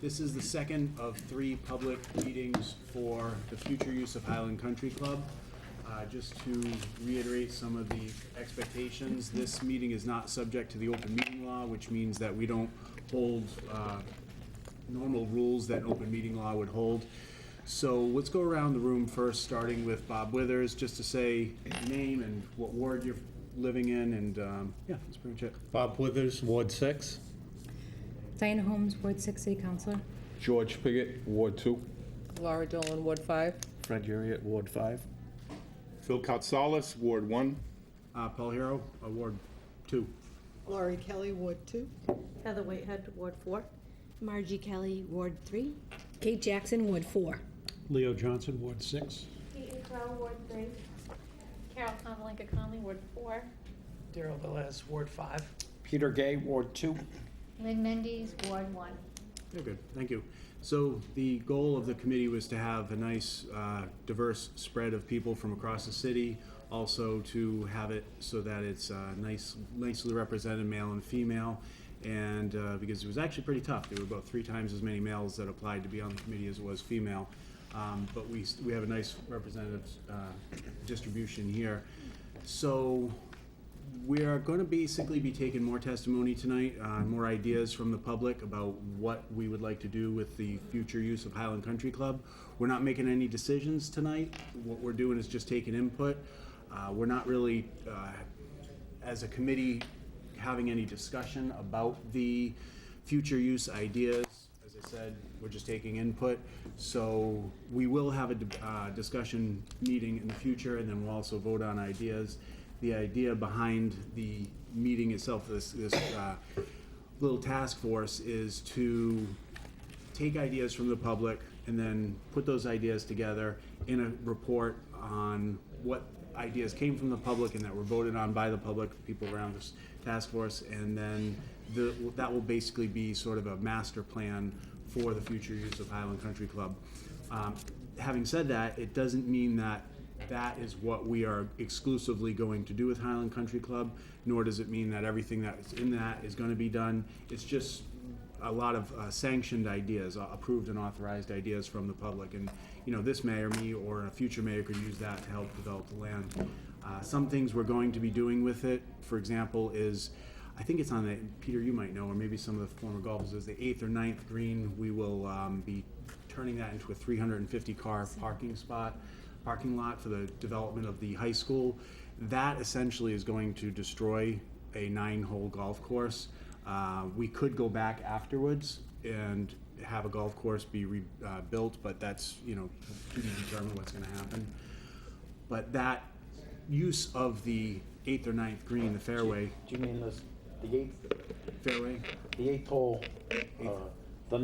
This is the second of 3 public meetings for the future use of Highland Country Club. Just to reiterate some of the expectations, this meeting is not subject to the open meeting law, which means that we don't hold normal rules that open meeting law would hold. So let's go around the room first, starting with Bob Withers, just to say your name and what ward you're living in, and yeah, that's pretty much it. Bob Withers, Ward 6. Diana Holmes, Ward 6 City Councilor. George Piggott, Ward 2. Laura Dolan, Ward 5. Fred Uriot, Ward 5. Phil Katsalas, Ward 1. Paul Hero, Ward 2. Laurie Kelly, Ward 2. Heather Whitehead, Ward 4. Margie Kelly, Ward 3. Kate Jackson, Ward 4. Leo Johnson, Ward 6. Keaton Crow, Ward 3. Carol Convalinka Conley, Ward 4. Daryl Velez, Ward 5. Peter Gay, Ward 2. Lynn Mendes, Ward 1. Very good, thank you. So the goal of the committee was to have a nice, diverse spread of people from across the city. Also to have it so that it's nicely represented, male and female. And because it was actually pretty tough. There were about 3 times as many males that applied to be on the committee as it was female. But we have a nice representative distribution here. So we are going to basically be taking more testimony tonight, more ideas from the public about what we would like to do with the future use of Highland Country Club. We're not making any decisions tonight. What we're doing is just taking input. We're not really, as a committee, having any discussion about the future use ideas. As I said, we're just taking input. So we will have a discussion meeting in the future, and then we'll also vote on ideas. The idea behind the meeting itself, this little task force, is to take ideas from the public and then put those ideas together in a report on what ideas came from the public and that were voted on by the public, people around this task force, and then that will basically be sort of a master plan for the future use of Highland Country Club. Having said that, it doesn't mean that that is what we are exclusively going to do with Highland Country Club, nor does it mean that everything that's in that is going to be done. It's just a lot of sanctioned ideas, approved and authorized ideas from the public. And, you know, this mayor, me, or a future mayor could use that to help develop the land. Some things we're going to be doing with it, for example, is, I think it's on the, Peter, you might know, or maybe some of the former golfers, is the 8th or 9th green. We will be turning that into a 350-car parking lot for the development of the high school. That essentially is going to destroy a 9-hole golf course. We could go back afterwards and have a golf course be rebuilt, but that's, you know, to be determined what's going to happen. But that use of the 8th or 9th green, the fairway. Do you mean the 8th? Fairway? The 8th hole, the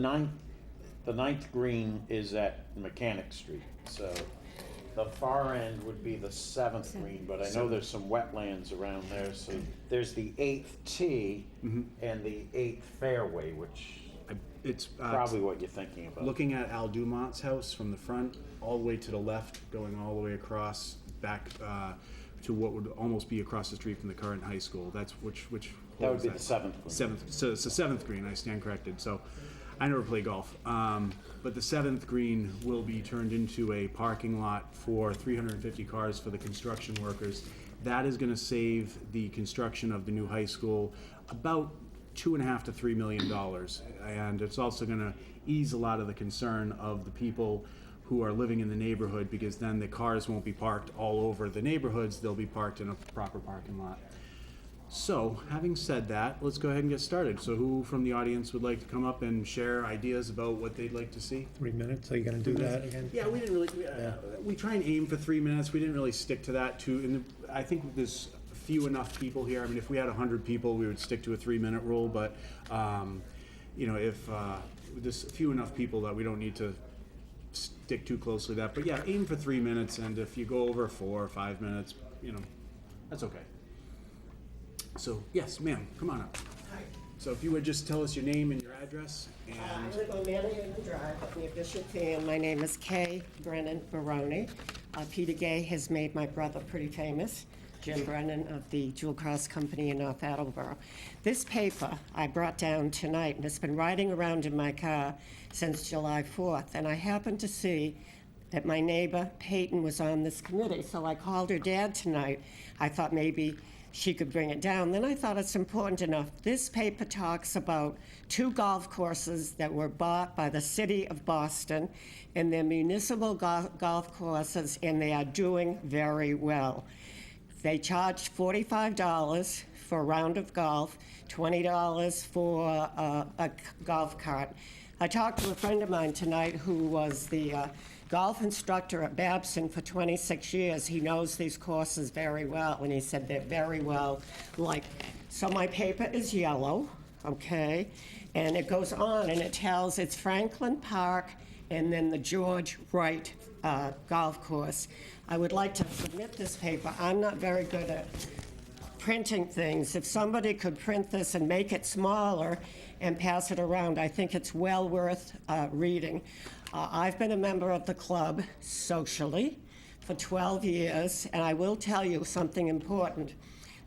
9th green is at Mechanic Street, so the far end would be the 7th green, but I know there's some wetlands around there, so there's the 8th tee and the 8th fairway, which it's probably what you're thinking about. Looking at Al Dumont's house from the front, all the way to the left, going all the way across back to what would almost be across the street from the current high school. That's which that would be the 7th green. 7th. So it's the 7th green. I stand corrected. So I never play golf, but the 7th green will be turned into a parking lot for 350 cars for the construction workers. That is going to save the construction of the new high school about $2.5 to $3 million, and it's also going to ease a lot of the concern of the people who are living in the neighborhood, because then the cars won't be parked all over the neighborhoods. They'll be parked in a proper parking lot. So, having said that, let's go ahead and get started. So who from the audience would like to come up and share ideas about what they'd like to see? 3 minutes, are you gonna do that again? Yeah, we didn't really, we try and aim for 3 minutes. We didn't really stick to that too. And I think there's few enough people here. I mean, if we had 100 people, we would stick to a 3-minute rule, but you know, if there's few enough people that we don't need to stick too closely to that. But yeah, aim for 3 minutes, and if you go over 4 or 5 minutes, you know, that's okay. So, yes, ma'am, come on up. Hi. So if you would just tell us your name and your address. And I live on Manhattan Drive near Bishop Dam. My name is Kay Brennan Baroni. Peter Gay has made my brother pretty famous. Jim Brennan of the Jewel Cross Company in North Attleboro. This paper I brought down tonight, and it's been riding around in my car since July 4th, and I happened to see that my neighbor Peyton was on this committee, so I called her dad tonight. I thought maybe she could bring it down. Then I thought it's important enough. This paper talks about 2 golf courses that were bought by the city of Boston, and they're municipal golf courses, and they are doing very well. They charge $45 for a round of golf, $20 for a golf cart. I talked to a friend of mine tonight who was the golf instructor at Babson for 26 years. He knows these courses very well, and he said they're very well liked. So my paper is yellow, okay? And it goes on, and it tells it's Franklin Park and then the George Wright golf course. I would like to submit this paper. I'm not very good at printing things. If somebody could print this and make it smaller and pass it around, I think it's well worth reading. I've been a member of the club socially for 12 years, and I will tell you something important.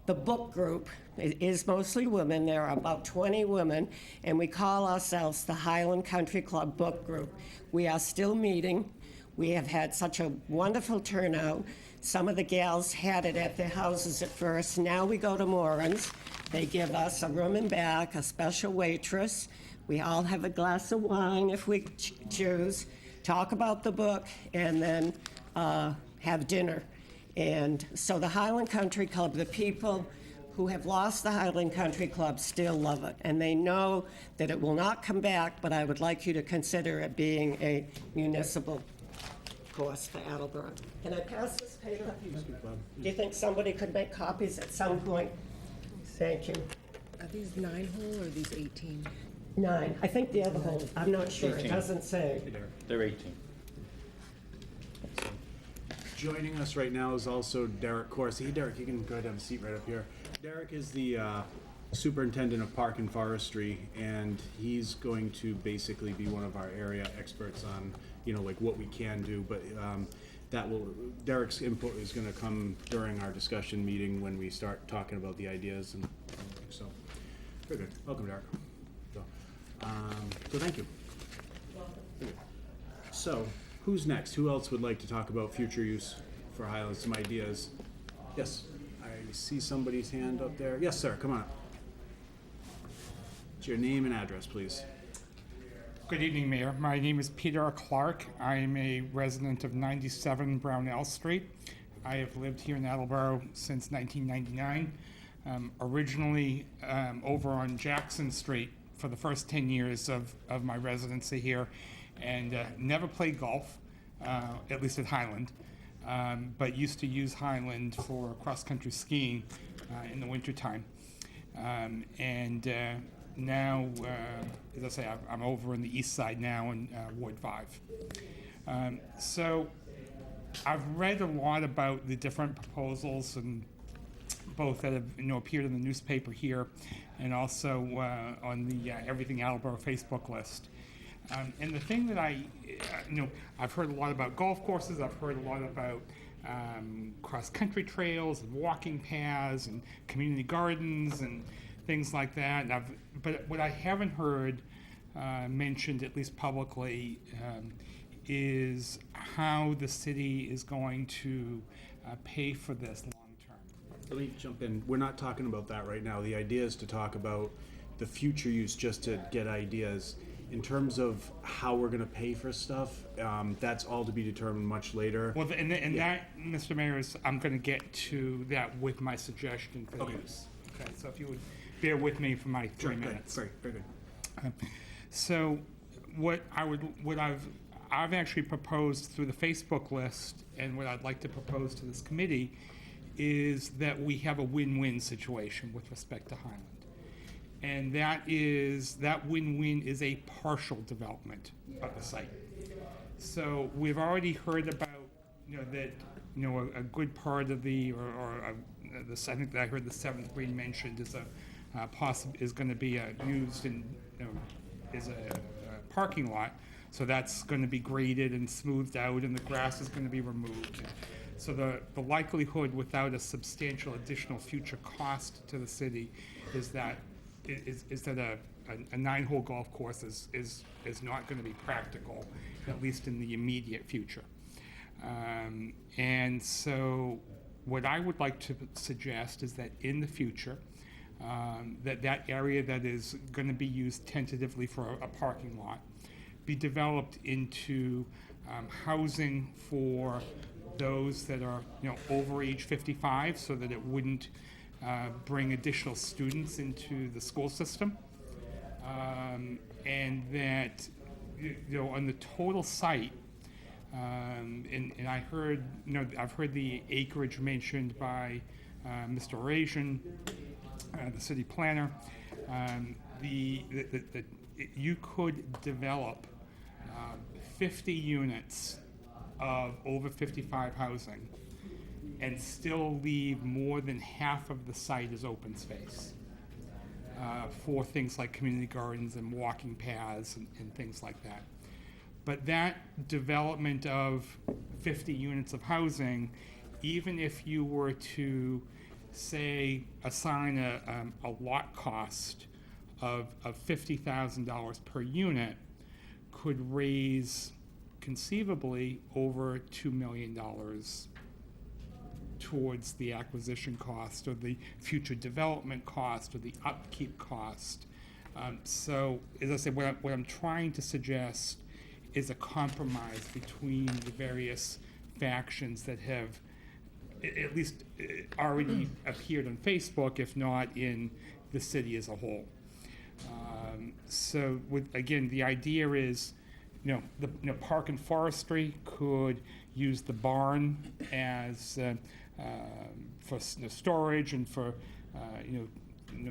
The book group is mostly women. There are about 20 women, and we call ourselves the Highland Country Club Book Group. We are still meeting. We have had such a wonderful turnout. Some of the gals had it at their houses at first. Now we go to Moran's. They give us a room and back, a special waitress. We all have a glass of wine if we choose, talk about the book, and then have dinner. And so the Highland Country Club, the people who have lost the Highland Country Club still love it. And they know that it will not come back, but I would like you to consider it being a municipal course for Attleboro. Can I pass this paper? Do you think somebody could make copies at some point? Thank you. Are these 9-hole or are these 18? 9. I think the other hole, I'm not sure. It 18. doesn't say. They're 18. Joining us right now is also Derek Corsi. Hey, Derek, you can go ahead and have a seat right up here. Derek is the superintendent of Park and Forestry, and he's going to basically be one of our area experts on, like what we can do. But Derek's input is going to come during our discussion meeting when we start talking about the ideas and so. Very good. Welcome, Derek. So thank you. So, who's next? Who else would like to talk about future use for Highland? Some ideas. Yes, I see somebody's hand up there. Yes, sir. Come on up. What's your name and address, please? Good evening, Mayor. My name is Peter Clark. I am a resident of 97 Brownell Street. I have lived here in Attleboro since 1999. Originally over on Jackson Street for the first 10 years of my residency here, and never played golf, at least at Highland, but used to use Highland for cross-country skiing in the wintertime. Now, as I say, I'm over on the east side now in Ward 5. So I've read a lot about the different proposals, and both that have appeared in the newspaper here and also on the Everything Attleboro Facebook list. And the thing that I've heard a lot about golf courses, I've heard a lot about cross-country trails and walking paths and community gardens and things like that. But what I haven't heard mentioned, at least publicly, is how the city is going to pay for this long-term. Let me jump in. We're not talking about that right now. The idea is to talk about the future use, just to get ideas. In terms of how we're going to pay for stuff, that's all to be determined much later. Well, that, Mr. Mayor, I'm going to get to that with my suggestion for use. Okay, so if you would bear with me for my 3 minutes. Very good. So I've actually proposed through the Facebook list, and what I'd like to propose to this committee is that we have a win-win situation with respect to Highland. And that win-win is a partial development of the site. So we've already heard about, that, a good part of I think that I heard the 7th green mentioned is is going to be used in, as a parking lot. So that's going to be graded and smoothed out, and the grass is going to be removed. So the likelihood without a substantial additional future cost to the city is that a 9-hole golf course is not going to be practical, at least in the immediate future. And so what I would like to suggest is that in the future, that area that is going to be used tentatively for a parking lot be developed into housing for those that are, over age 55, so that it wouldn't bring additional students into the school system. And that, on the total site, and I heard, I've heard the acreage mentioned by Mr. Eurasian, the city planner. You could develop 50 units of over 55 housing and still leave more than half of the site as open space for things like community gardens and walking paths and things like that. But that development of 50 units of housing, even if you were to, say, assign a lot cost of $50,000 per unit, could raise conceivably over $2 million towards the acquisition cost or the future development cost or the upkeep cost. So, as I said, what I'm trying to suggest is a compromise between the various factions that have at least already appeared on Facebook, if not in the city as a whole. So, again, the idea is, Park and Forestry could use the barn as for storage and for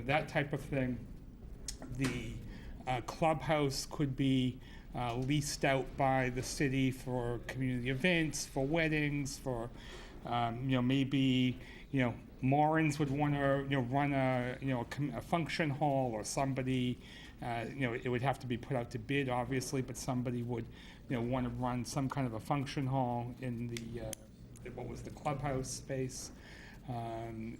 that type of thing. The clubhouse could be leased out by the city for community events, for weddings, for maybe Maureen's would want to run a function hall, or somebody it would have to be put out to bid, obviously, but somebody would want to run some kind of a function hall in the clubhouse space. And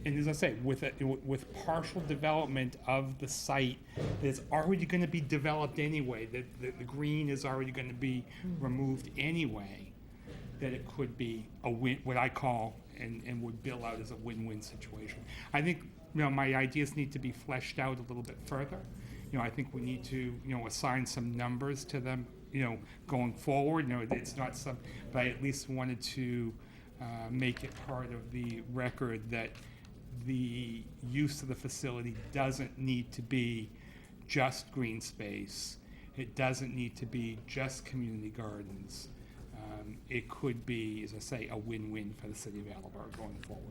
as I say, with partial development of the site that's already going to be developed anyway, that the green is already going to be removed anyway, that it could be a win, what I call, and would bill out as a win-win situation. I think my ideas need to be fleshed out a little bit further. I think we need to assign some numbers to them going forward. It's not some, but I at least wanted to make it part of the record that the use of the facility doesn't need to be just green space. It doesn't need to be just community gardens. It could be, as I say, a win-win for the city of Attleboro going forward.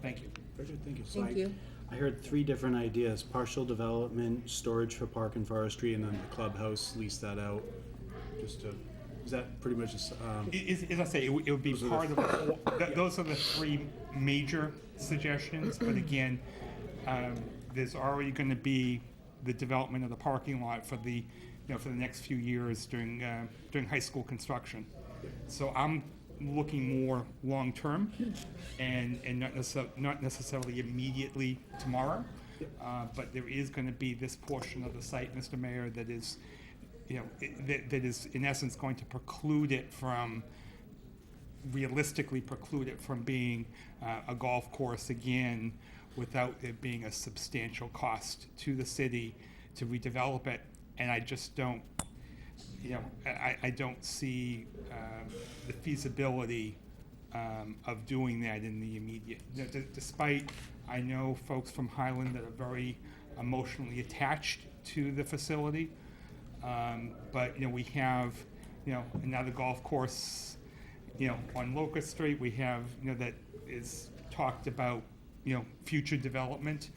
Thank you. Very good, thank you. So Thank you. I heard 3 different ideas: partial development, storage for Park and Forestry, and then the clubhouse, lease that out. Is that pretty much just, As I say, it would be part of the whole, those are the 3 major suggestions, but again, there's already going to be the development of the parking lot for the next few years during high school construction. So I'm looking more long-term and not necessarily immediately tomorrow, but there is going to be this portion of the site, Mr. Mayor, that is, that is in essence going to realistically preclude it from being a golf course again, without it being a substantial cost to the city to redevelop it. And I just don't, I don't see the feasibility of doing that in the immediate. Despite, I know folks from Highland that are very emotionally attached to the facility, but we have another golf course on Locust Street. We have that is talked about future development.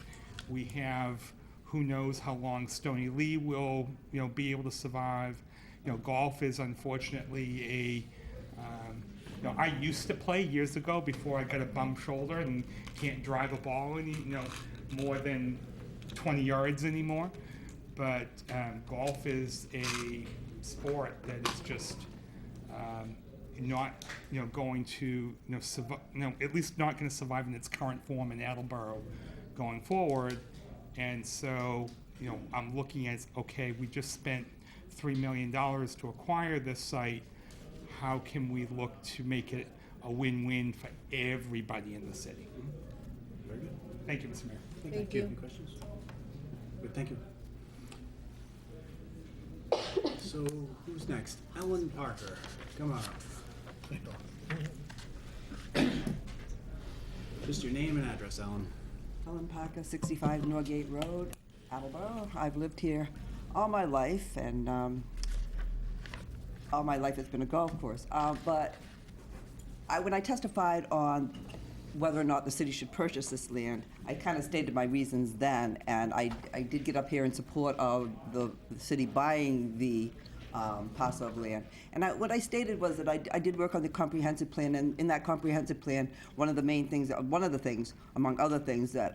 We have, who knows how long Stony Lee will be able to survive. Golf is unfortunately I used to play years ago before I got a bum shoulder and can't drive a ball any more than 20 yards anymore. But golf is a sport that is just not, going to, at least not going to survive in its current form in Attleboro going forward. And so, I'm looking at, okay, we just spent $3 million to acquire this site. How can we look to make it a win-win for everybody in the city? Very good. Thank you, Mr. Mayor. Thank you. Any questions? Good, thank you. So, who's next? Ellen Parker, come on up. Just your name and address, Ellen. Ellen Parker, 65 Norgate Road, Attleboro. I've lived here all my life, and all my life has been a golf course. But when I testified on whether or not the city should purchase this land, I kind of stated my reasons then, and I did get up here in support of the city buying the parcel of land. And what I stated was that I did work on the comprehensive plan, and in that comprehensive plan, one of the things, among other things, that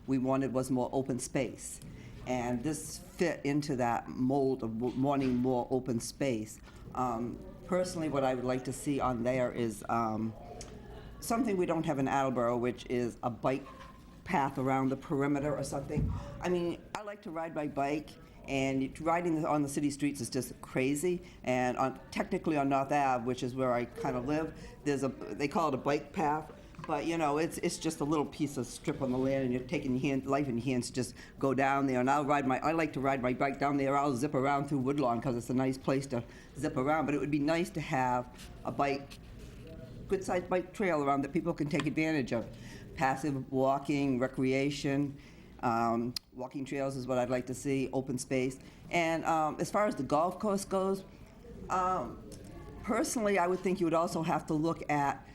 we wanted was more open space. And this fit into that mold of wanting more open space. Personally, what I would like to see on there is something we don't have in Attleboro, which is a bike path around the perimeter or something. I mean, I like to ride my bike, and riding on the city streets is just crazy. And technically on North Ave, which is where I kind of live, they call it a bike path, but it's just a little piece of strip on the land, and you're taking life in your hands to just go down there. And I like to ride my bike down there. I'll zip around through Woodlawn because it's a nice place to zip around. But it would be nice to have a good-sized bike trail around that people can take advantage of. Passive walking, recreation, walking trails is what I'd like to see, open space. And as far as the golf course goes, personally, I would think you would also have to look at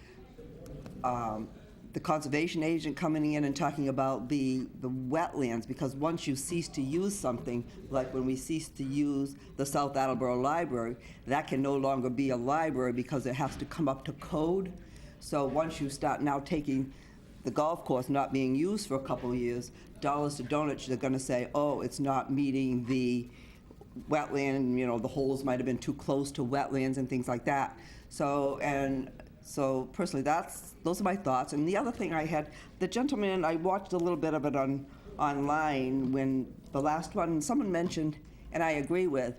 the conservation agent coming in and talking about the wetlands, because once you cease to use something, like when we cease to use the South Attleboro Library, that can no longer be a library because it has to come up to code. So once you start now taking the golf course not being used for a couple of years, dollars to donuts, they're going to say, oh, it's not meeting the wetland, the holes might have been too close to wetlands and things like that. So personally, those are my thoughts. And the other thing I had, the gentleman, I watched a little bit of it online when the last one, someone mentioned, and I agree with,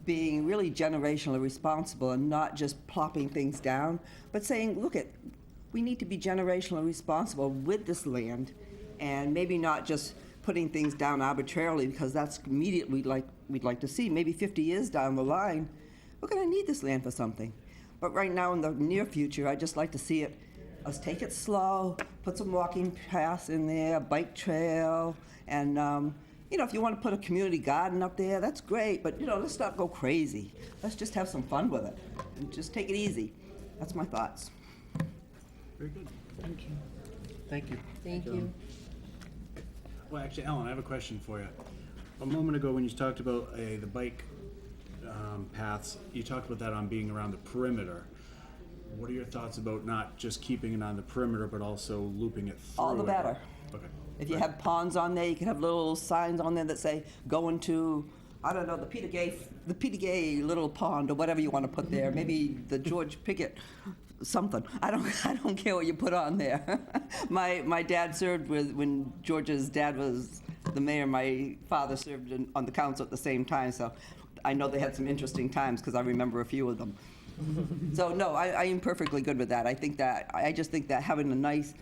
being really generationally responsible and not just plopping things down, but saying, we need to be generationally responsible with this land, and maybe not just putting things down arbitrarily, because that's immediately we'd like to see. Maybe 50 years down the line, we're going to need this land for something. But right now, in the near future, I'd just like to see us take it slow, put some walking paths in there, a bike trail, and if you want to put a community garden up there, that's great, but let's not go crazy. Let's just have some fun with it, and just take it easy. That's my thoughts. Very good. Thank you. Thank you. Thank you. Well, actually, Ellen, I have a question for you. A moment ago, when you talked about the bike paths, you talked about that on being around the perimeter. What are your thoughts about not just keeping it on the perimeter, but also looping it through? All the better. Okay. If you have ponds on there, you can have little signs on there that say, going to, I don't know, the Peter Gay little pond, or whatever you want to put there. Maybe the George Pickett something. I don't care what you put on there. My dad served when George's dad was the mayor. My father served on the council at the same time, so I know they had some interesting times because I remember a few of them. So no, I am perfectly good with that. I just think that having a nice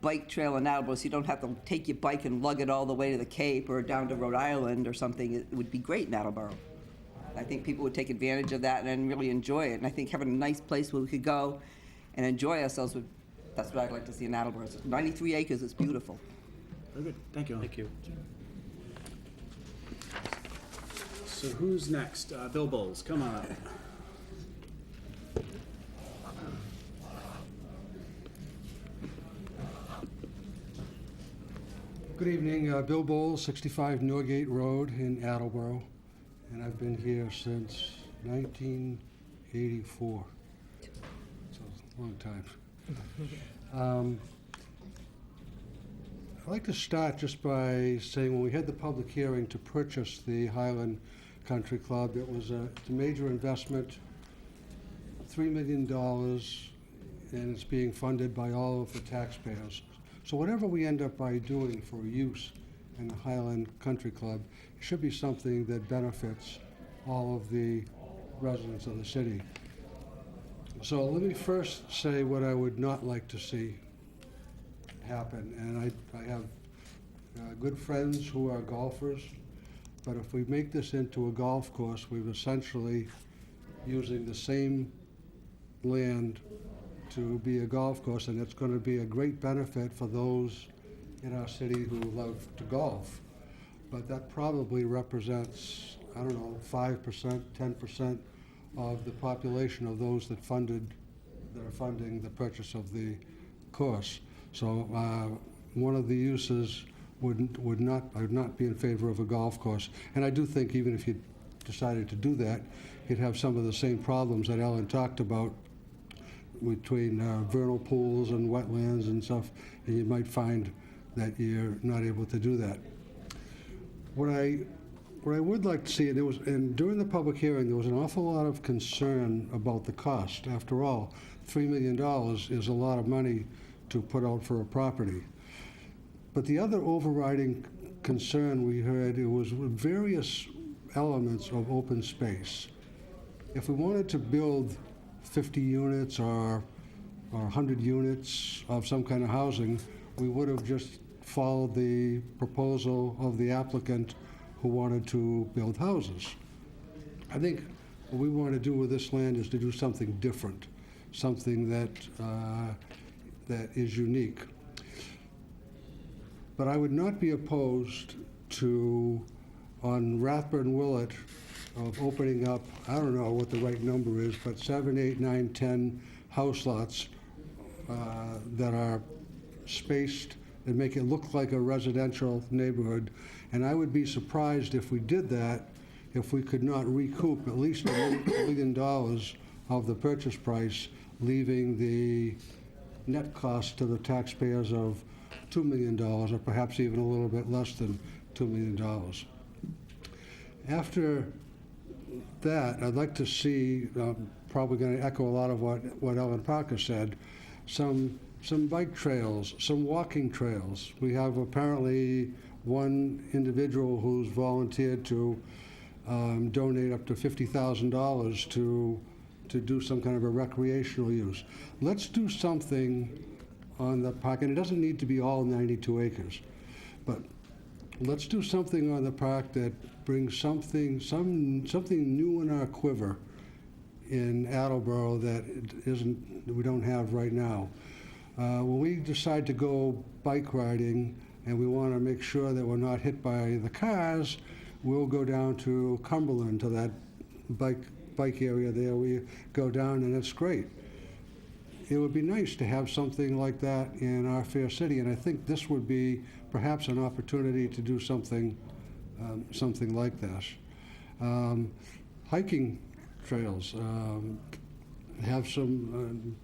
bike trail in Attleboro, so you don't have to take your bike and lug it all the way to the Cape or down to Rhode Island or something, it would be great in Attleboro. I think people would take advantage of that and really enjoy it. And I think having a nice place where we could go and enjoy ourselves, that's what I'd like to see in Attleboro. It's 93 acres, it's beautiful. Very good. Thank you, Ellen. Thank you. So who's next? Bill Bowles, come on up. Good evening, Bill Bowles, 65 Norgate Road in Attleboro, and I've been here since 1984, so a long time. I'd like to start just by saying when we had the public hearing to purchase the Highland Country Club, it was a major investment, $3 million, and it's being funded by all of the taxpayers. So whatever we end up by doing for use in the Highland Country Club, it should be something that benefits all of the residents of the city. So let me first say what I would not like to see happen. And I have good friends who are golfers, but if we make this into a golf course, we've essentially using the same land to be a golf course, and it's going to be a great benefit for those in our city who love to golf. But that probably represents, I don't know, 5%, 10% of the population of those that are funding the purchase of the course. So one of the uses I would not be in favor of a golf course. And I do think even if you decided to do that, you'd have some of the same problems that Ellen talked about between vernal pools and wetlands and stuff, and you might find that you're not able to do that. What I would like to see, and during the public hearing, there was an awful lot of concern about the cost. After all, $3 million is a lot of money to put out for a property. But the other overriding concern we heard, it was various elements of open space. If we wanted to build 50 units or 100 units of some kind of housing, we would have just followed the proposal of the applicant who wanted to build houses. I think what we want to do with this land is to do something different, something that is unique. But I would not be opposed to, on Rathburn Willett, of opening up, I don't know what the right number is, but 7, 8, 9, 10 house lots that are spaced and make it look like a residential neighborhood. And I would be surprised if we did that, if we could not recoup at least $1 million of the purchase price, leaving the net cost to the taxpayers of $2 million, or perhaps even a little bit less than $2 million. After that, I'd like to see, probably going to echo a lot of what Ellen Parker said, some bike trails, some walking trails. We have apparently one individual who's volunteered to donate up to $50,000 to do some kind of a recreational use. Let's do something on the park, and it doesn't need to be all 92 acres, but let's do something on the park that brings something new in our quiver in Attleboro that we don't have right now. When we decide to go bike riding and we want to make sure that we're not hit by the cars, we'll go down to Cumberland, to that bike area there. We go down and it's great. It would be nice to have something like that in our fair city, and I think this would be perhaps an opportunity to do something like that. Hiking trails,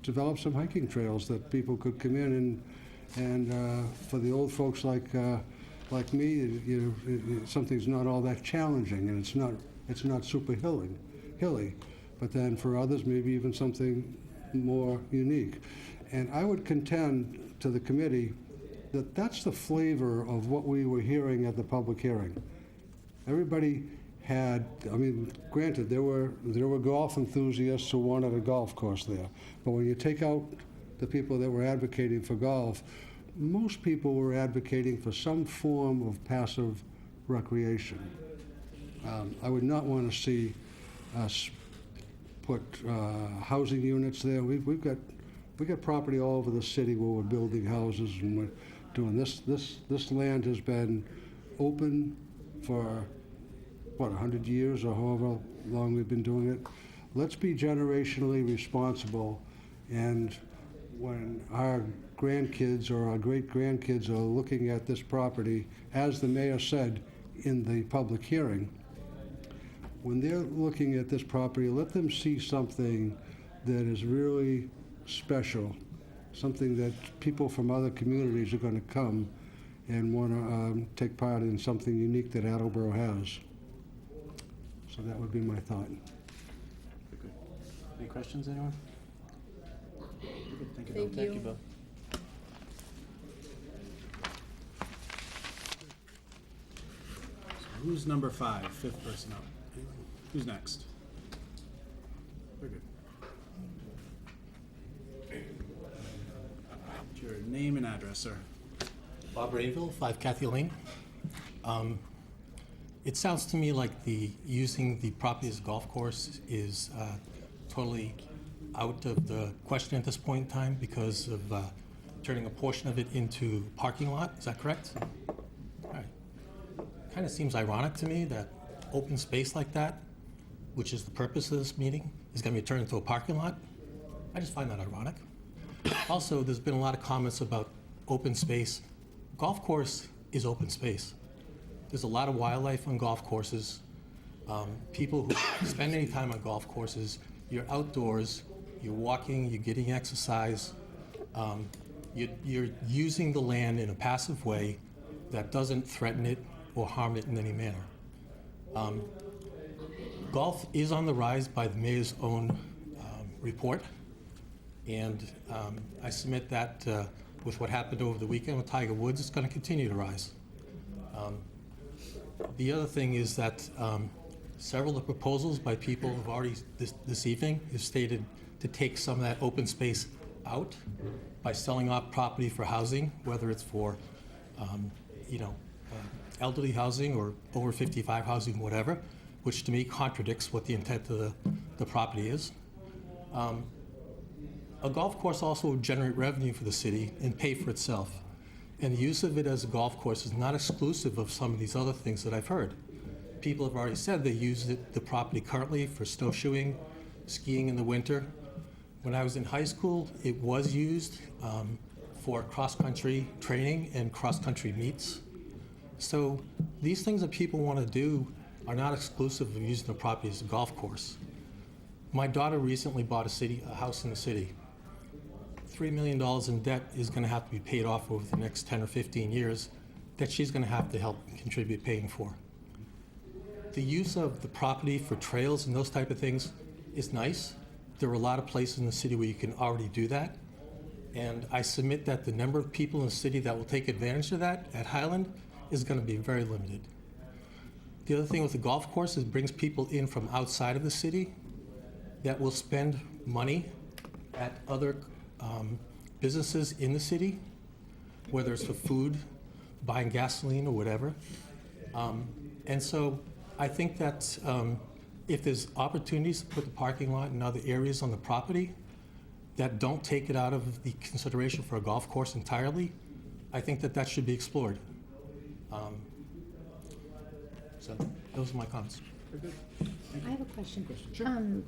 develop some hiking trails that people could come in and for the old folks like me, something's not all that challenging, and it's not super hilly, but then for others maybe even something more unique. And I would contend to the committee that that's the flavor of what we were hearing at the public hearing. Everybody had, granted, there were golf enthusiasts who wanted a golf course there, but when you take out the people that were advocating for golf, most people were advocating for some form of passive recreation. I would not want to see us put housing units there. We've got property all over the city where we're building houses, and we're doing this. This land has been open for 100 years or however long we've been doing it. Let's be generationally responsible, and when our grandkids or our great-grandkids are looking at this property, as the mayor said in the public hearing, when they're looking at this property, let them see something that is really special, something that people from other communities are going to come and want to take part in, something unique that Attleboro has. So that would be my thought. Any questions, anyone? Good, thank you, Bill. Thank you. Bill. So who's number 5, fifth person up? Anyone? Who's next? Very good. What's your name and address, sir? Bob Rainville, 5 Kathy Lane. It sounds to me like using the property as a golf course is totally out of the question at this point in time because of turning a portion of it into parking lot. Is that correct? All right. Kind of seems ironic to me that open space like that, which is the purpose of this meeting, is going to be turned into a parking lot. I just find that ironic. Also, there's been a lot of comments about open space. Golf course is open space. There's a lot of wildlife on golf courses. People who spend any time on golf courses, you're outdoors, you're walking, you're getting exercise. You're using the land in a passive way that doesn't threaten it or harm it in any manner. Golf is on the rise by the mayor's own report, and I submit that with what happened over the weekend with Tiger Woods, it's going to continue to rise. The other thing is that several of the proposals by people have already this evening have stated to take some of that open space out by selling off property for housing, whether it's for elderly housing or over 55 housing, whatever, which to me contradicts what the intent of the property is. A golf course also would generate revenue for the city and pay for itself. And the use of it as a golf course is not exclusive of some of these other things that I've heard. People have already said they use the property currently for snowshoeing, skiing in the winter. When I was in high school, it was used for cross-country training and cross-country meets. So these things that people want to do are not exclusive of using the property as a golf course. My daughter recently bought a house in the city. $3 million in debt is going to have to be paid off over the next 10 or 15 years that she's going to have to help contribute paying for. The use of the property for trails and those type of things is nice. There are a lot of places in the city where you can already do that. And I submit that the number of people in the city that will take advantage of that at Highland is going to be very limited. The other thing with the golf course is it brings people in from outside of the city that will spend money at other businesses in the city, whether it's for food, buying gasoline or whatever. And so I think that if there's opportunities to put the parking lot in other areas on the property that don't take it out of the consideration for a golf course entirely, I think that should be explored. So those are my comments. I have a question.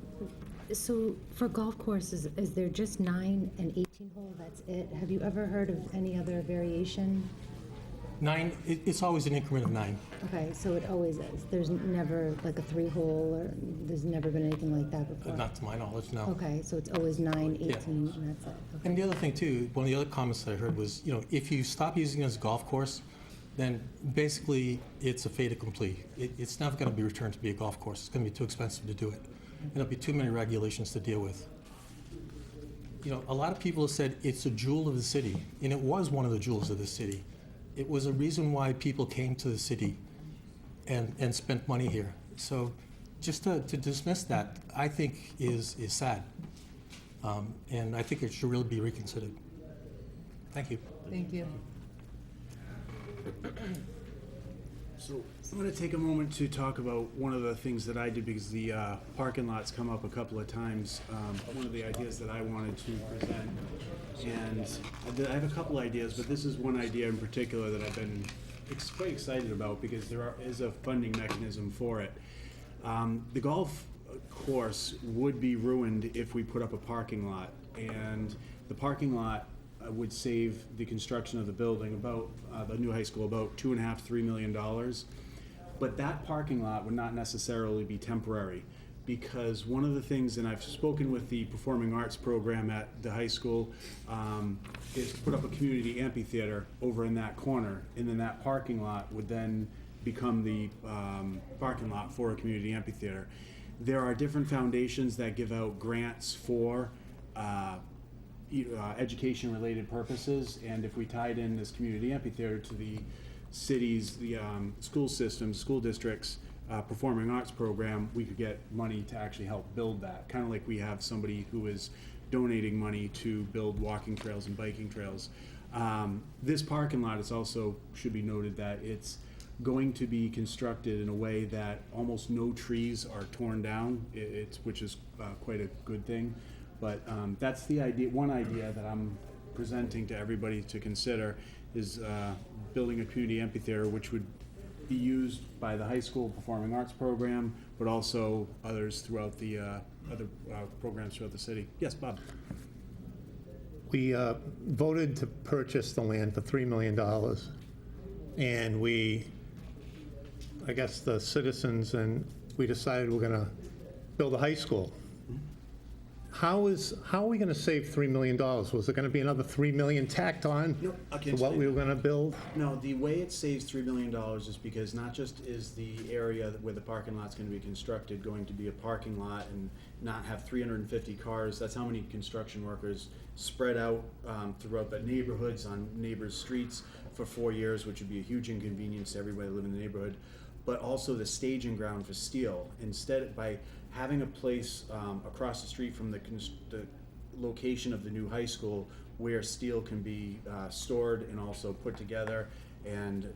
So for golf courses, is there just 9 and 18 hole, that's it? Have you ever heard of any other variation? 9, it's always an increment of 9. Okay, so it always is. There's never like a 3 hole, or there's never been anything like that before? Not to my knowledge, no. Okay, so it's always 9, 18, Yeah. and that's it. Okay. And the other thing too, one of the other comments that I heard was, if you stop using it as a golf course, then basically it's a fait accompli. It's never going to be returned to be a golf course. It's going to be too expensive to do it. And there'll be too many regulations to deal with. A lot of people have said it's a jewel of the city, and it was one of the jewels of the city. It was a reason why people came to the city and spent money here. So just to dismiss that, I think is sad. And I think it should really be reconsidered. Thank you. Thank you. So I'm going to take a moment to talk about one of the things that I did, because the parking lot's come up a couple of times. One of the ideas that I wanted to present, and I have a couple ideas, but this is one idea in particular that I've been quite excited about because there is a funding mechanism for it. The golf course would be ruined if we put up a parking lot, and the parking lot would save the construction of the building, about the new high school, about $2.5–3 million. But that parking lot would not necessarily be temporary, because one of the things, and I've spoken with the performing arts program at the high school, is to put up a community amphitheater over in that corner, and then that parking lot would then become the parking lot for a community amphitheater. there are different foundations that give out grants for education-related purposes, and if we tied in this community amphitheater to the city's, the school systems, school districts, performing arts program, we could get money to actually help build that. Kind of like we have somebody who is donating money to build walking trails and biking trails. This parking lot is also, should be noted that it's going to be constructed in a way that almost no trees are torn down, which is quite a good thing. But that's the idea. One idea that I'm presenting to everybody to consider is building a community amphitheater, which would be used by the high school performing arts program, but also others throughout the other programs throughout the city. Yes, Bob. We voted to purchase the land for $3 million, and I guess the citizens, and we decided we're going to build a high school. How are we going to save $3 million? Was it going to be another $3 million tacked on No, I to can't what explain we were that. going to build? No, the way it saves $3 million is because not just is the area where the parking lot's going to be constructed going to be a parking lot and not have 350 cars. That's how many construction workers spread out throughout the neighborhoods on neighbors' streets for 4 years, which would be a huge inconvenience to everybody that live in the neighborhood. But also the staging ground for steel. Instead, by having a place across the street from the location of the new high school where steel can be stored and also put together and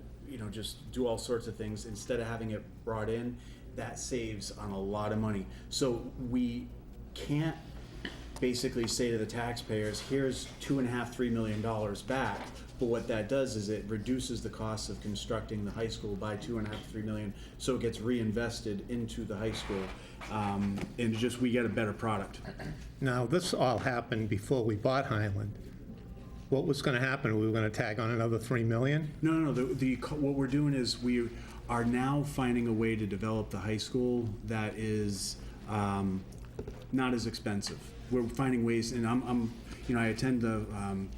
just do all sorts of things, instead of having it brought in, that saves on a lot of money. So we can't basically say to the taxpayers, here's $2.5–3 million back. But what that does is it reduces the cost of constructing the high school by $2.5–3 million, so it gets reinvested into the high school, and we get a better product. Now, this all happened before we bought Highland. What was going to happen? We were going to tag on another $3 million? No. What we're doing is we are now finding a way to develop the high school that is not as expensive. We're finding ways, and I attend the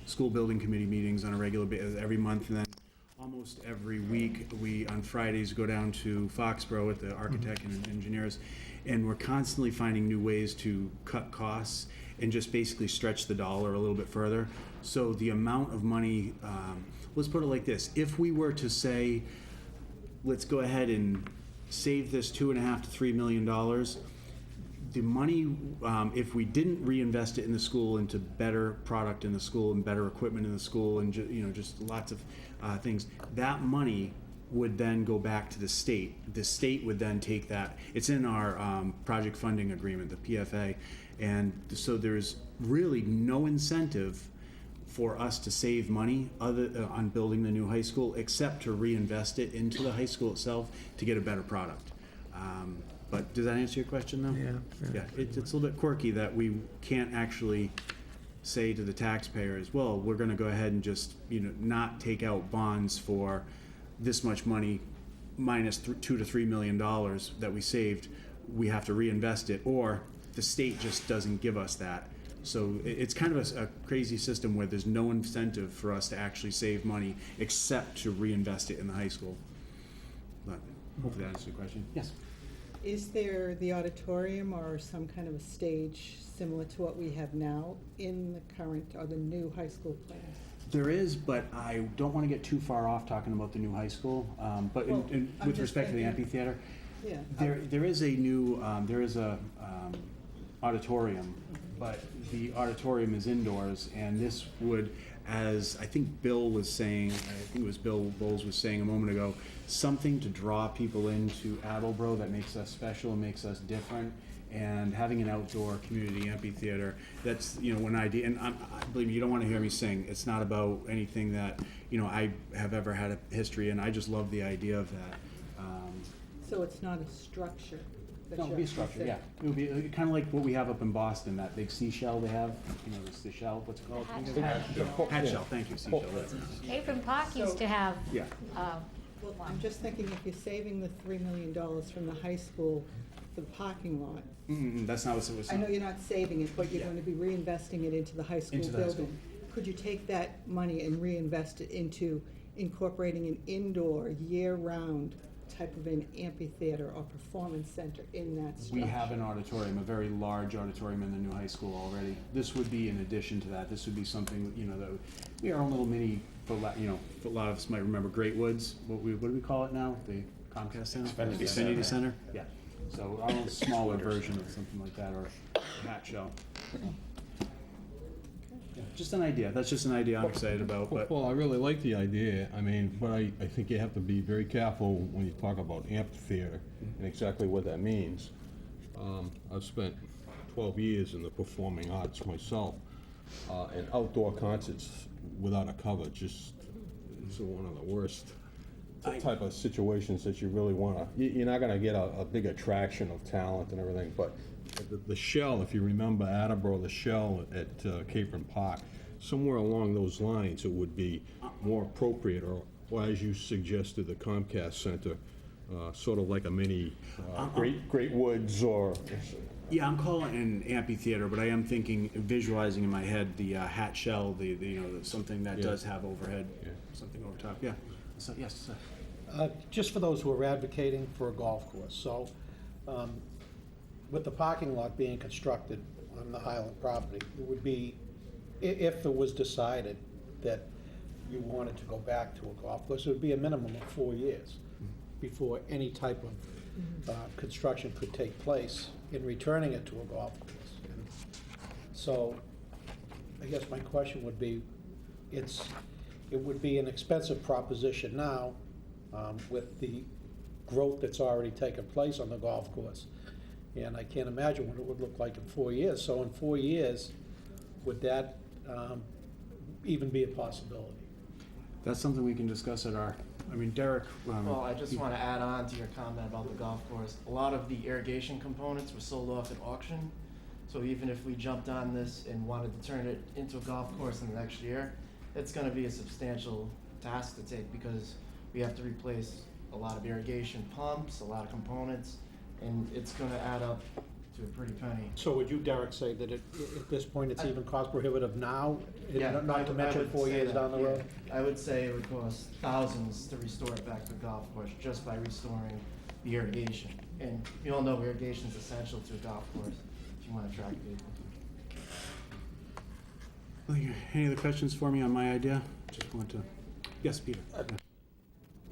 school building committee meetings on a regular basis every month, and then almost every week we on Fridays go down to Foxborough with the architect and engineers, and we're constantly finding new ways to cut costs and just basically stretch the dollar a little bit further. So the amount of money, let's put it like this: if we were to say, let's go ahead and save this $2.5–3 million. The money, if we didn't reinvest it in the school into better product in the school and better equipment in the school and just lots of things, that money would then go back to the state. The state would then take that. It's in our project funding agreement, the PFA, and so there's really no incentive for us to save money on building the new high school except to reinvest it into the high school itself to get a better product. But does that answer your question, though? Yeah. It's a little bit quirky that we can't actually say to the taxpayers, well, we're going to go ahead and just not take out bonds for this much money minus $2 to $3 million that we saved. We have to reinvest it, or the state just doesn't give us that. So it's kind of a crazy system where there's no incentive for us to actually save money except to reinvest it in the high school. But hopefully that answers your question. Yes. Is there the auditorium or some kind of a stage similar to what we have now in the current or the new high school plans? There is, but I don't want to get too far off talking about the new high school. But Well, I'm with just respect to the thinking- amphitheater, Yeah. there is a new auditorium, but the auditorium is indoors, and this would, as I think Bill was saying, I think it was Bill Bowles was saying a moment ago, something to draw people into Attleboro that makes us special and makes us different. And having an outdoor community amphitheater, that's one idea. And I believe me, you don't want to hear me sing. It's not about anything that I have ever had a history in. I just love the idea of that. So it's not a structure? that No, it'd be a you're structure, considering? yeah. It would be kind of like what we have up in Boston, that big seashell they have. The shell, what's it called? Hat shell, thank you, seashell. Avon Park used to have, Yeah. Well, I'm just thinking if you're saving the $3 million from the high school for the parking lot, That's not what it was. I know you're not saving it, but you're going to be reinvesting it into the high school Into the high building. Could you take that money and reinvest it into incorporating an indoor, year-round type of an amphitheater or performance center in that structure? We have an auditorium, a very large auditorium in the new high school already. This would be in addition to that. This would be something, that we are a little mini, for a lot of us might remember Great Woods. What do we call it now? The Comcast Center? Xfinity Center? Yeah. So a little smaller version of something like that, or a hat shell. Yeah, just an idea. That's just an idea I'm excited about, but. Well, I really like the idea, but I think you have to be very careful when you talk about amphitheater and exactly what that means. I've spent 12 years in the performing arts myself, and outdoor concerts without a cover just is one of the worst type of situations that you really want to. You're not going to get a big attraction of talent and everything, but the shell, if you remember Attleboro, the shell at Capron Park, somewhere along those lines, it would be more appropriate, or as you suggested, the Comcast Center, sort of like a mini Great Woods or. Yeah, I'm calling it an amphitheater, but I am thinking, visualizing in my head the hat shell, something that does have overhead, something over top. Yeah. So yes. Just for those who are advocating for a golf course, so with the parking lot being constructed on the Highland property, it would be, if it was decided that you wanted to go back to a golf course, it would be a minimum of 4 years before any type of construction could take place in returning it to a golf course. And so I guess my question would be, it would be an expensive proposition now with the growth that's already taken place on the golf course. And I can't imagine what it would look like in 4 years. So in 4 years, would that even be a possibility? That's something we can discuss at Derek. Well, I just want to add on to your comment about the golf course. A lot of the irrigation components were sold off at auction. So even if we jumped on this and wanted to turn it into a golf course in the next year, it's going to be a substantial task to take because we have to replace a lot of irrigation pumps, a lot of components, and it's going to add up to a pretty penny. So would you, Derek, say that at this point it's even cost prohibitive now, Yeah, not to mention 4 years down the road? I would say it would cost thousands to restore it back to the golf course just by restoring the irrigation. And you all know irrigation is essential to a golf course if you want to attract people. Any other questions for me on my idea? Just want to. Yes, Peter.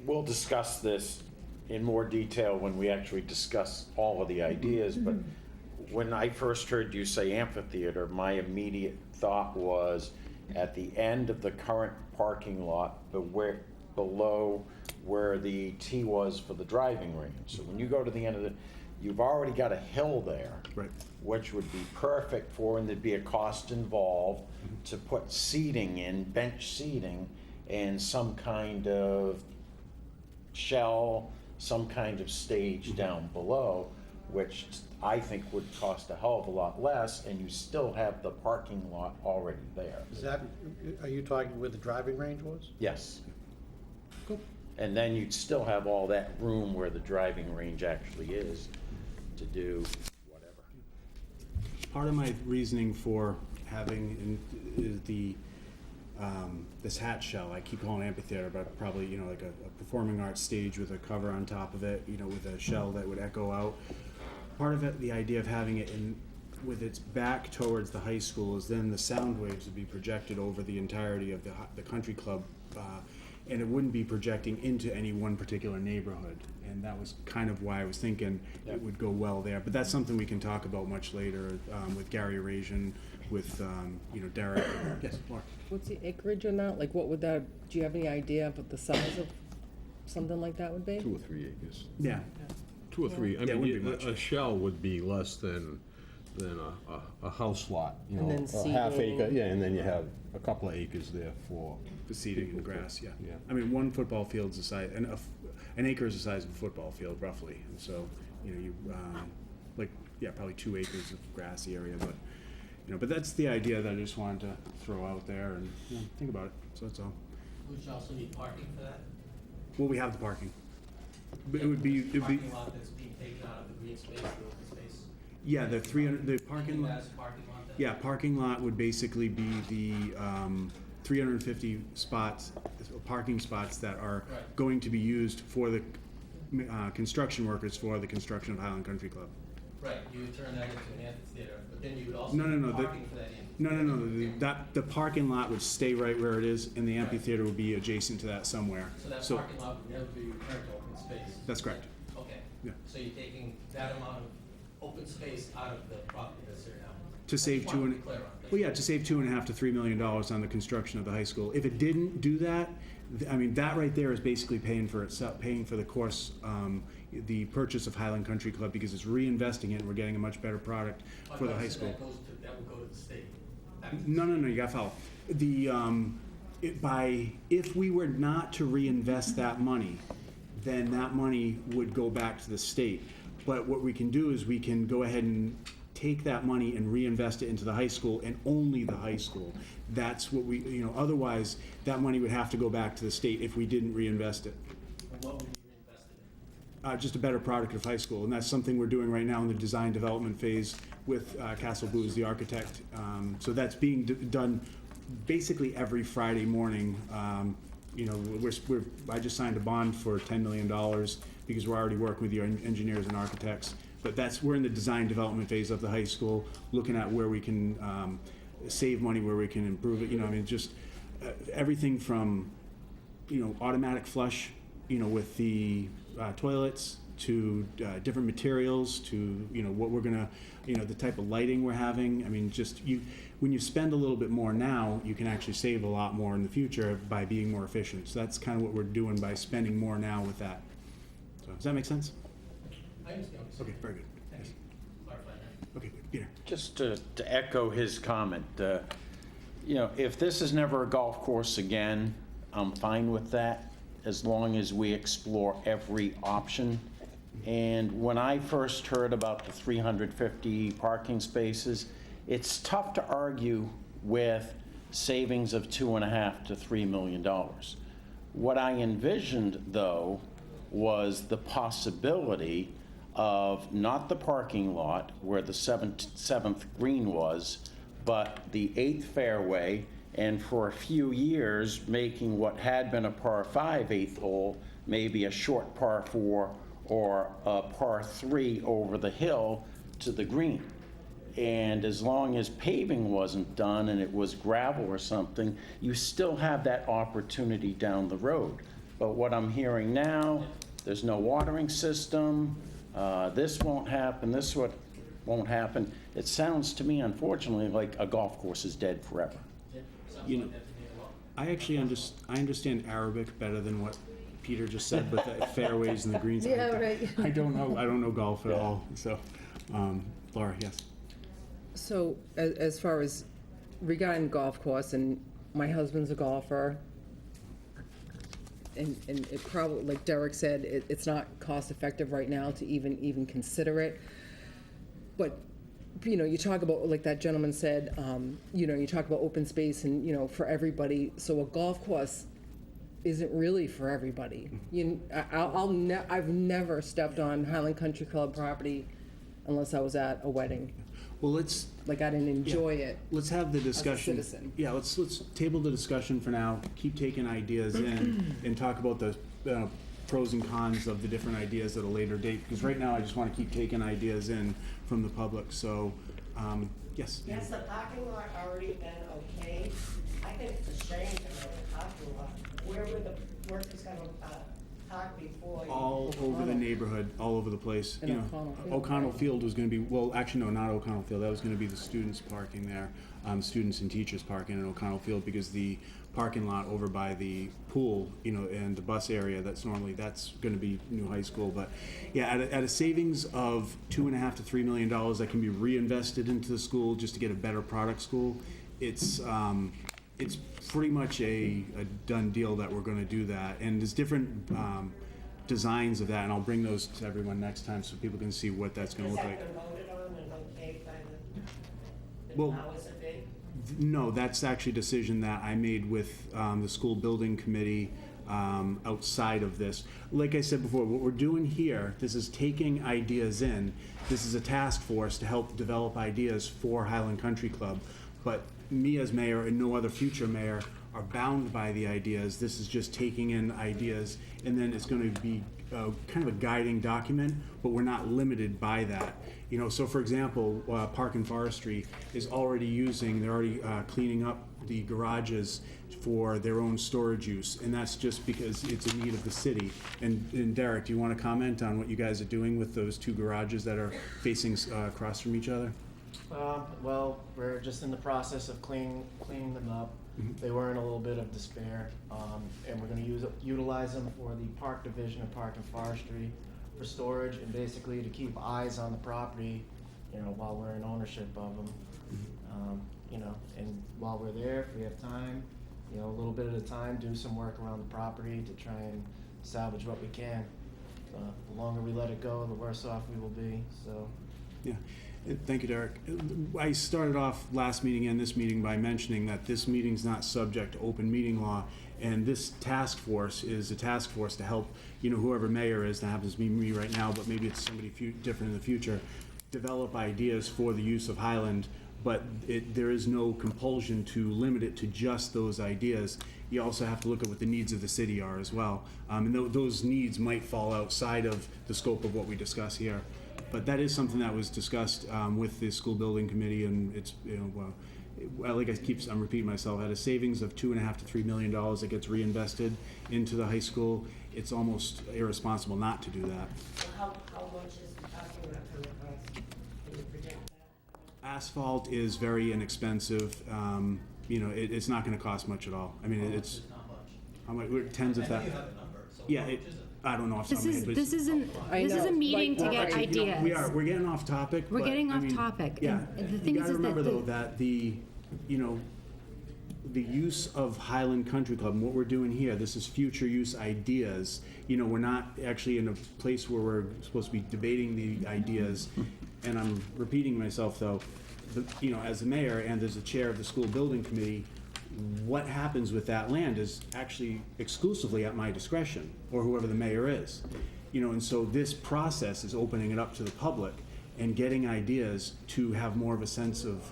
We'll discuss this in more detail when we actually discuss all of the ideas, but when I first heard you say amphitheater, my immediate thought was at the end of the current parking lot, below where the tee was for the driving range. So when you go to the end of it, you've already got a hill there, right, which would be perfect for, and there'd be a cost involved to put seating in, bench seating, and some kind of shell, some kind of stage down below, which I think would cost a hell of a lot less, and you still have the parking lot already there. Are you talking where the driving range was? Yes. Cool. And then you'd still have all that room where the driving range actually is to do whatever. Part of my reasoning for having this hat shell, I keep calling it amphitheater, but probably like a performing arts stage with a cover on top of it, with a shell that would echo out. Part of it, the idea of having it with its back towards the high school, is then the sound waves would be projected over the entirety of the country club, and it wouldn't be projecting into any one particular neighborhood. And that was kind of why I was thinking it would go well there. But that's something we can talk about much later with Gary Rajan, with Derek. Yes, Mark. What's the acreage on that? Like, what would that? Do you have any idea of what the size of something like that would be? 2 or 3 acres. Yeah. 2 or 3. I Yeah, it wouldn't mean, be much. a shell would be less than a house lot. And then a half seating. acre. Yeah, and then you have a couple of acres there for The seating and grass, yeah. Yeah. I mean, one football field's the size, an acre is the size of a football field roughly. And so, probably 2 acres of grassy area, but that's the idea that I just wanted to throw out there and think about it. So that's all. Would you also need parking for that? Well, we have the parking. But Parking lot that's being taken out of the green space, the open space? Yeah, the parking lot. As parking lot then? Yeah, parking lot would basically be the 350 spots, parking spots that are going to be used for the construction workers for the construction of Highland Country Club. Right, you would turn that into an amphitheater, but then you would also No, no, be no, parking for that amphitheater. No. The parking lot would stay right where it is, and the amphitheater would be adjacent to that somewhere. So that parking lot would never be returned to open space? That's correct. Okay. Yeah. So you're taking that amount of open space out of the property that's there now? To save I just wanted to be clear on that. Well, yeah, to save $2.5 to $3 million on the construction of the high school. If it didn't do that, I mean, that right there is basically paying for itself, paying for the course, the purchase of Highland Country Club, because it's reinvesting it, and we're getting a much better product for the high school. That would go to the state? No, you gotta follow. If we were not to reinvest that money, then that money would go back to the state. But what we can do is we can go ahead and take that money and reinvest it into the high school, and only the high school. That's what we, otherwise, that money would have to go back to the state if we didn't reinvest it. And what would you reinvest it in? Just a better product of high school, and that's something we're doing right now in the design development phase with Castle Booz, the architect. So that's being done basically every Friday morning. I just signed a bond for $10 million because we're already working with your engineers and architects. But we're in the design development phase of the high school, looking at where we can save money, where we can improve it. Just everything from, automatic flush, with the toilets, to different materials, to what we're gonna, the type of lighting we're having. I mean, when you spend a little bit more now, you can actually save a lot more in the future by being more efficient. So that's kind of what we're doing by spending more now with that. So does that make sense? I understand. Okay, very good. Thanks. Clarify that. Okay, Peter. Just to echo his comment, if this is never a golf course again, I'm fine with that, as long as we explore every option. And when I first heard about the 350 parking spaces, it's tough to argue with savings of $2.5 to $3 million. What I envisioned, though, was the possibility of not the parking lot where the seventh green was, but the 8th fairway, and for a few years making what had been a par 5 8th hole maybe a short par 4 or a par 3 over the hill to the green. And as long as paving wasn't done and it was gravel or something, you still have that opportunity down the road. But what I'm hearing now, there's no watering system, this won't happen, won't happen. It sounds to me, unfortunately, like a golf course is dead forever. I actually understand Arabic better than what Peter just said, but the fairways and the greens. Yeah, right. I don't know golf at all. So, Laura, yes. So as far as regarding the golf course, and my husband's a golfer, and it probably, like Derek said, it's not cost effective right now to even consider it. But you talk about, like that gentleman said, you talk about open space and for everybody. So a golf course isn't really for everybody. I've never stepped on Highland Country Club property unless I was at a wedding. Well, I didn't enjoy it. Let's have the discussion. As a citizen. Yeah, let's table the discussion for now. Keep taking ideas in and talk about the pros and cons of the different ideas at a later date. Because right now, I just want to keep taking ideas in from the public. So, yes. Has the parking lot already been okay? I think it's a shame to have a parking lot. Where would the workers have a park before? All over the neighborhood, all over the place. And O'Connell Field. O'Connell Field was going to be, well, actually, no, not O'Connell Field. That was going to be the students parking there, students and teachers parking in O'Connell Field, because the parking lot over by the pool, and the bus area, that's going to be new high school. But yeah, at a savings of $2.5 to $3 million that can be reinvested into the school just to get a better product school, it's pretty much a done deal that we're going to do that. And there's different designs of that, and I'll bring those to everyone next time so people can see what that's going to look like. Has that been voted on and okayed by the Well, powers that be? No, that's actually a decision that I made with the school building committee outside of this. Like I said before, what we're doing here, this is taking ideas in. This is a task force to help develop ideas for Highland Country Club. But me as mayor and no other future mayor are bound by the ideas. This is just taking in ideas, and then it's going to be kind of a guiding document, but we're not limited by that. You know, so for example, Park and Forestry is already they're already cleaning up the garages for their own storage use, and that's just because it's a need of the city. And Derek, do you want to comment on what you guys are doing with those two garages that are facing across from each other? Well, we're just in the process of cleaning them up. They were in a little bit of despair, and we're going to utilize them for the Park Division of Park and Forestry for storage and basically to keep eyes on the property, you know, while we're in ownership of them. You know, and while we're there, if we have time, you know, a little bit at a time, do some work around the property to try and salvage what we can. The longer we let it go, the worse off we will be. So. Yeah. Thank you, Derek. I started off last meeting and this meeting by mentioning that this meeting's not subject to open meeting law, and this task force is a task force to help, you know, whoever mayor is, that happens to be me right now, but maybe it's somebody different in the future, develop ideas for the use of Highland, but there is no compulsion to limit it to just those ideas. You also have to look at what the needs of the city are as well, and those needs might fall outside of the scope of what we discuss here. But that is something that was discussed with the school building committee, and it's, you know, like I'm repeating myself, at a savings of $2.5 to $3 million that gets reinvested into the high school, it's almost irresponsible not to do that. How much is the parking lot going to cost? Can you project that? Asphalt is very inexpensive. You know, it's not going to cost much at all. I mean, it's how much? We're tens of thousands. Yeah. I don't know off the top of my head, but This isn't a meeting to get ideas. We're getting off topic. We're but, getting I off mean, topic. Yeah, And the you thing gotta is remember that though that the use of Highland Country Club and what we're doing here, this is future use ideas. You know, we're not actually in a place where we're supposed to be debating the ideas. And I'm repeating myself though, you know, as the mayor and as the chair of the school building committee, what happens with that land is actually exclusively at my discretion, or whoever the mayor is. You know, and so this process is opening it up to the public and getting ideas to have more of a sense of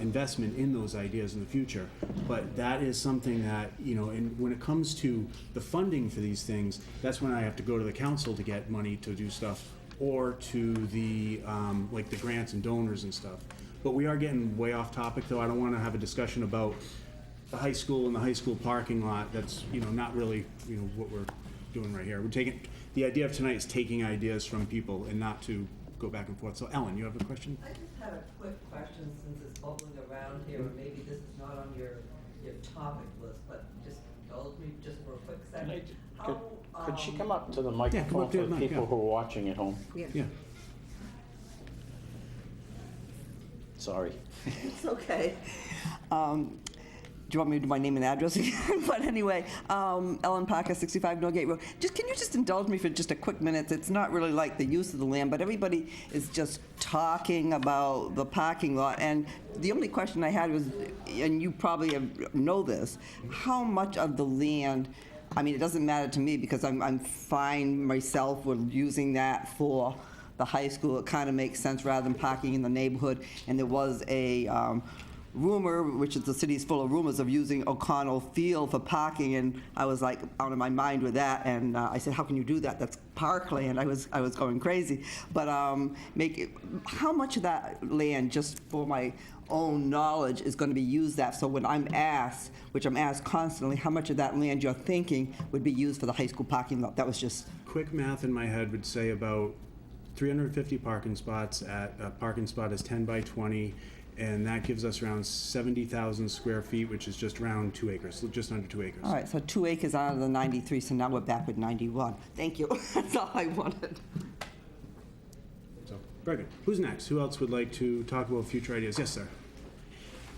investment in those ideas in the future. But that is something that, you know, and when it comes to the funding for these things, that's when I have to go to the council to get money to do stuff, or to the, like the grants and donors and stuff. But we are getting way off topic though. I don't want to have a discussion about the high school and the high school parking lot. That's, you know, not really, you know, what we're doing right here. We're taking, the idea of tonight is taking ideas from people and not to go back and forth. So Ellen, you have a question? I just have a quick question since it's bubbling around here, and maybe this is not on your topic list, but just indulge me just for a quick second. Could she come up to the microphone for the people who are watching at home? Yeah. Sorry. It's okay. Do you want me to do my name and address again? But anyway, Ellen Parker, 65 Norgate Road. Can you just indulge me for just a quick minute? It's not really like the use of the land, but everybody is just talking about the parking lot. And the only question I had was, and you probably know this, how much of the land, I mean, it doesn't matter to me because I'm fine myself with using that for the high school. It kind of makes sense rather than parking in the neighborhood. And there was a rumor, which is the city's full of rumors, of using O'Connell Field for parking, and I was like out of my mind with that, and I said, how can you do that? That's parkland. I was going crazy. But how much of that land, just for my own knowledge, is going to be used that? So when I'm asked, which I'm asked constantly, how much of that land you're thinking would be used for the high school parking lot? That was just quick math in my head would say about 350 parking spots. At a parking spot is 10 by 20. And that gives us around 70,000 square feet, which is just around 2 acres, just under 2 acres. All right, so 2 acres out of the 93, so now we're back with 91. Thank you. That's all I wanted. So, very good. Who's next? Who else would like to talk about future ideas? Yes, sir.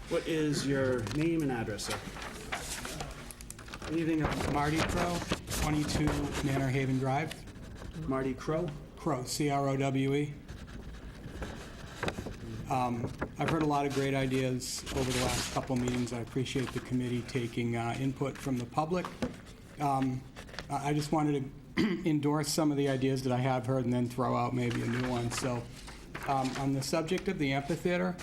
What is your name and address, sir? Anything Marty Crow, 22 Manor Haven Drive. Marty Crow? Crow, C-R-O-W-E. I've heard a lot of great ideas over the last couple meetings. I appreciate the committee taking input from the public. I just wanted to endorse some of the ideas that I have heard and then throw out maybe a new one. So on the subject of the amphitheater,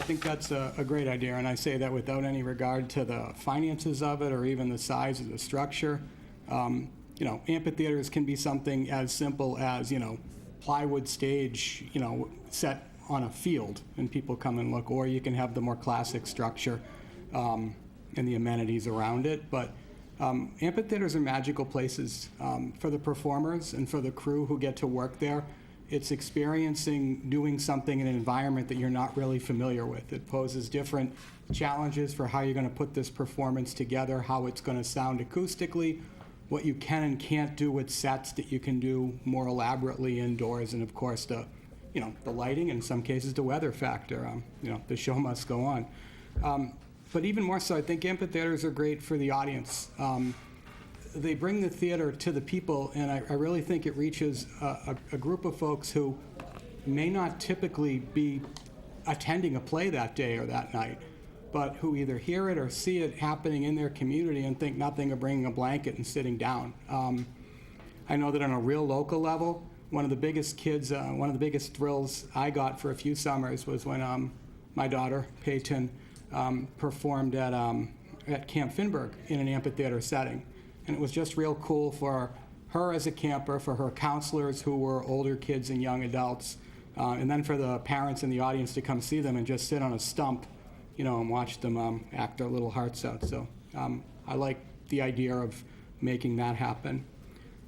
think that's a great idea, and I say that without any regard to the finances of it or even the size of the structure. You know, amphitheaters can be something as simple as, you know, plywood stage, you know, set on a field and people come and look, or you can have the more classic structure and the amenities around it. But amphitheaters are magical places for the performers and for the crew who get to work there. It's experiencing doing something in an environment that you're not really familiar with. It poses different challenges for how you're going to put this performance together, how it's going to sound acoustically, what you can and can't do with sets that you can do more elaborately indoors, and of course the, you know, the lighting, and in some cases the weather factor. You know, the show must go on. But even more so, I think amphitheaters are great for the audience. They bring the theater to the people, and I really think it reaches a group of folks who may not typically be attending a play that day or that night, but who either hear it or see it happening in their community and think nothing of bringing a blanket and sitting down. I know that on a real local level, one of the biggest thrills I got for a few summers was when my daughter, Peyton, performed at Camp Finberg in an amphitheater setting. And it was just real cool for her as a camper, for her counselors who were older kids and young adults, and then for the parents in the audience to come see them and just sit on a stump, you know, and watch them act their little hearts out. So I like the idea of making that happen.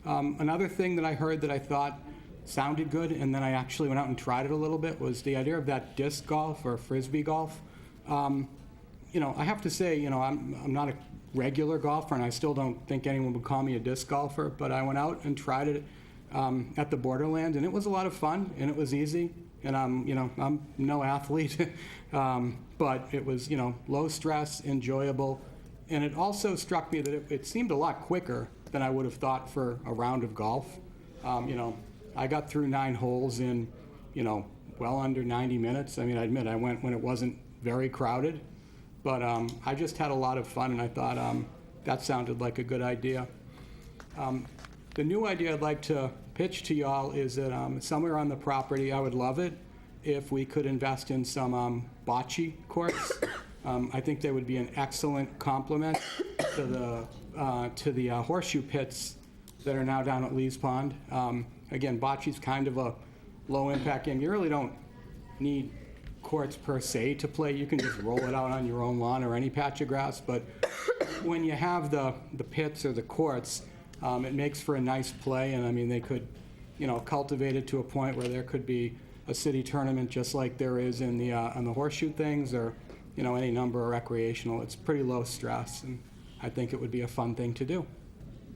Another thing that I heard that I thought sounded good, and then I actually went out and tried it a little bit, was the idea of that disc golf or frisbee golf. You know, I have to say, you know, I'm not a regular golfer, and I still don't think anyone would call me a disc golfer, but I went out and tried it at the Borderlands, and it was a lot of fun, and it was easy, and you know, I'm no athlete, but it was, you know, low stress, enjoyable, and it also struck me that it seemed a lot quicker than I would have thought for a round of golf. You know, I got through 9 holes in, you know, well under 90 minutes. I mean, I admit I went when it wasn't very crowded, but I just had a lot of fun, and I thought that sounded like a good idea. The new idea I'd like to pitch to y'all is that somewhere on the property, I would love it if we could invest in some bocce courts. I think they would be an excellent complement to the horseshoe pits that are now down at Lee's Pond. Again, bocce's kind of a low-impact game. You really don't need courts per se to play. You can just roll it out on your own lawn or any patch of grass, but when you have the pits or the courts, it makes for a nice play, and I mean, they could, you know, cultivate it to a point where there could be a city tournament just like there is in the on the horseshoe things, or, you know, any number of recreational. It's pretty low stress, and I think it would be a fun thing to do.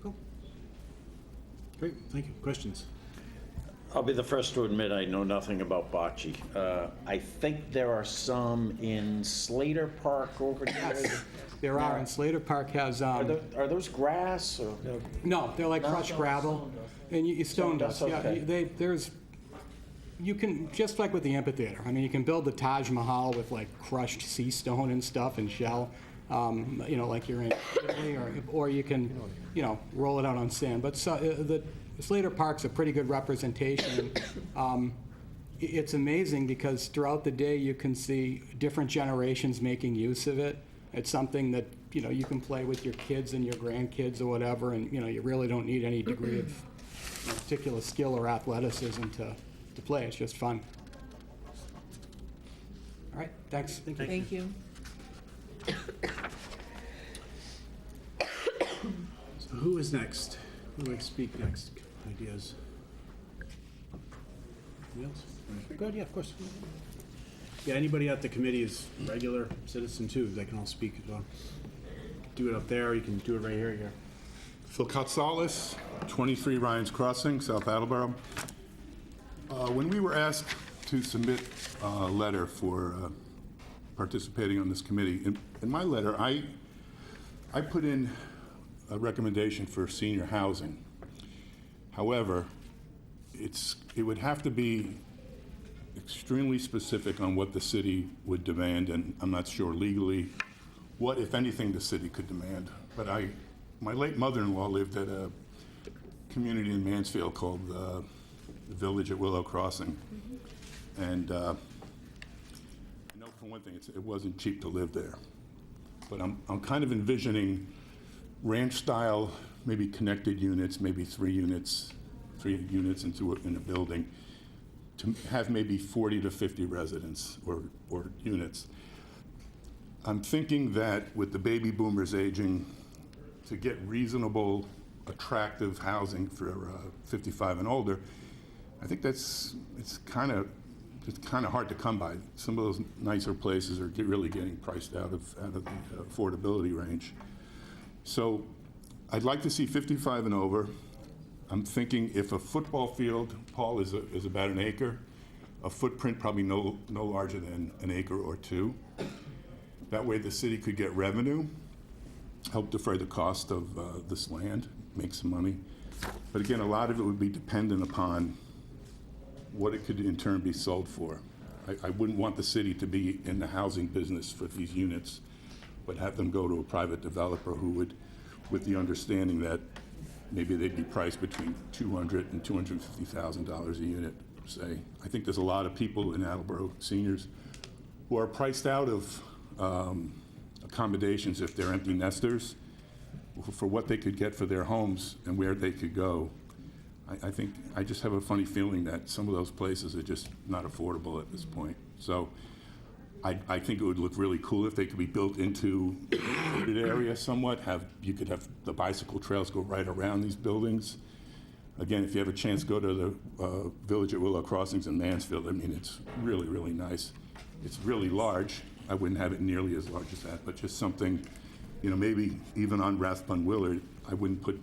Cool. Great, thank you. Questions? I'll be the first to admit I know nothing about bocce. I think there are some in Slater Park over there. There are, and Slater Park has... Are those grass? Or? No, they're like crushed gravel. And you stone dust. Okay. Yeah, you can, just like with the amphitheater, I mean, you can build the Taj Mahal with like crushed sea stone and stuff and shell, you know, like you're in Italy, or you can, you know, roll it out on sand. But the Slater Park's a pretty good representation. It's amazing because throughout the day you can see different generations making use of it. It's something that, you know, you can play with your kids and your grandkids or whatever, and, you know, you really don't need any degree of particular skill or athleticism to play. It's just fun. All right, thanks. Thank you. So who is next? Who would like to speak next? Ideas? Anybody else? Good, yeah, of course. Yeah, anybody at the committee is regular citizen too. They can all speak as well. Do it up there, or you can do it right here. Yeah. Phil Katsalis, 23 Ryan's Crossing, South Attleboro. When we were asked to submit a letter for participating on this committee, in my letter, I put in a recommendation for senior housing. However, it would have to be extremely specific on what the city would demand, and I'm not sure legally what, if anything, the city could demand. But my late mother-in-law lived at a community in Mansfield called the Village at Willow Crossing. And I know for one thing, it wasn't cheap to live there. But I'm kind of envisioning ranch-style, maybe connected units, maybe three units in a building, to have maybe 40 to 50 residents or units. I'm thinking that with the baby boomers aging, to get reasonable, attractive housing for 55 and older, I think it's kind of hard to come by. Some of those nicer places are really getting priced out of the affordability range. So I'd like to see 55 and over. I'm thinking if a football field, Paul, is about an acre, a footprint probably no larger than an acre or two. That way the city could get revenue, help defray the cost of this land, make some money. But again, a lot of it would be dependent upon what it could in turn be sold for. I wouldn't want the city to be in the housing business for these units, but have them go to a private developer who would, with the understanding that maybe they'd be priced between $200,000 and $250,000 a unit, say. I think there's a lot of people in Attleboro, seniors, who are priced out of accommodations if they're empty nesters, for what they could get for their homes and where they could go. I just have a funny feeling that some of those places are just not affordable at this point. So I think it would look really cool if they could be built into the wooded area somewhat. You could have the bicycle trails go right around these buildings. Again, if you have a chance, go to the Village at Willow Crossings in Mansfield. I mean, it's really, really nice. It's really large. I wouldn't have it nearly as large as that, but just something, maybe even on Rathbun Willard, I wouldn't put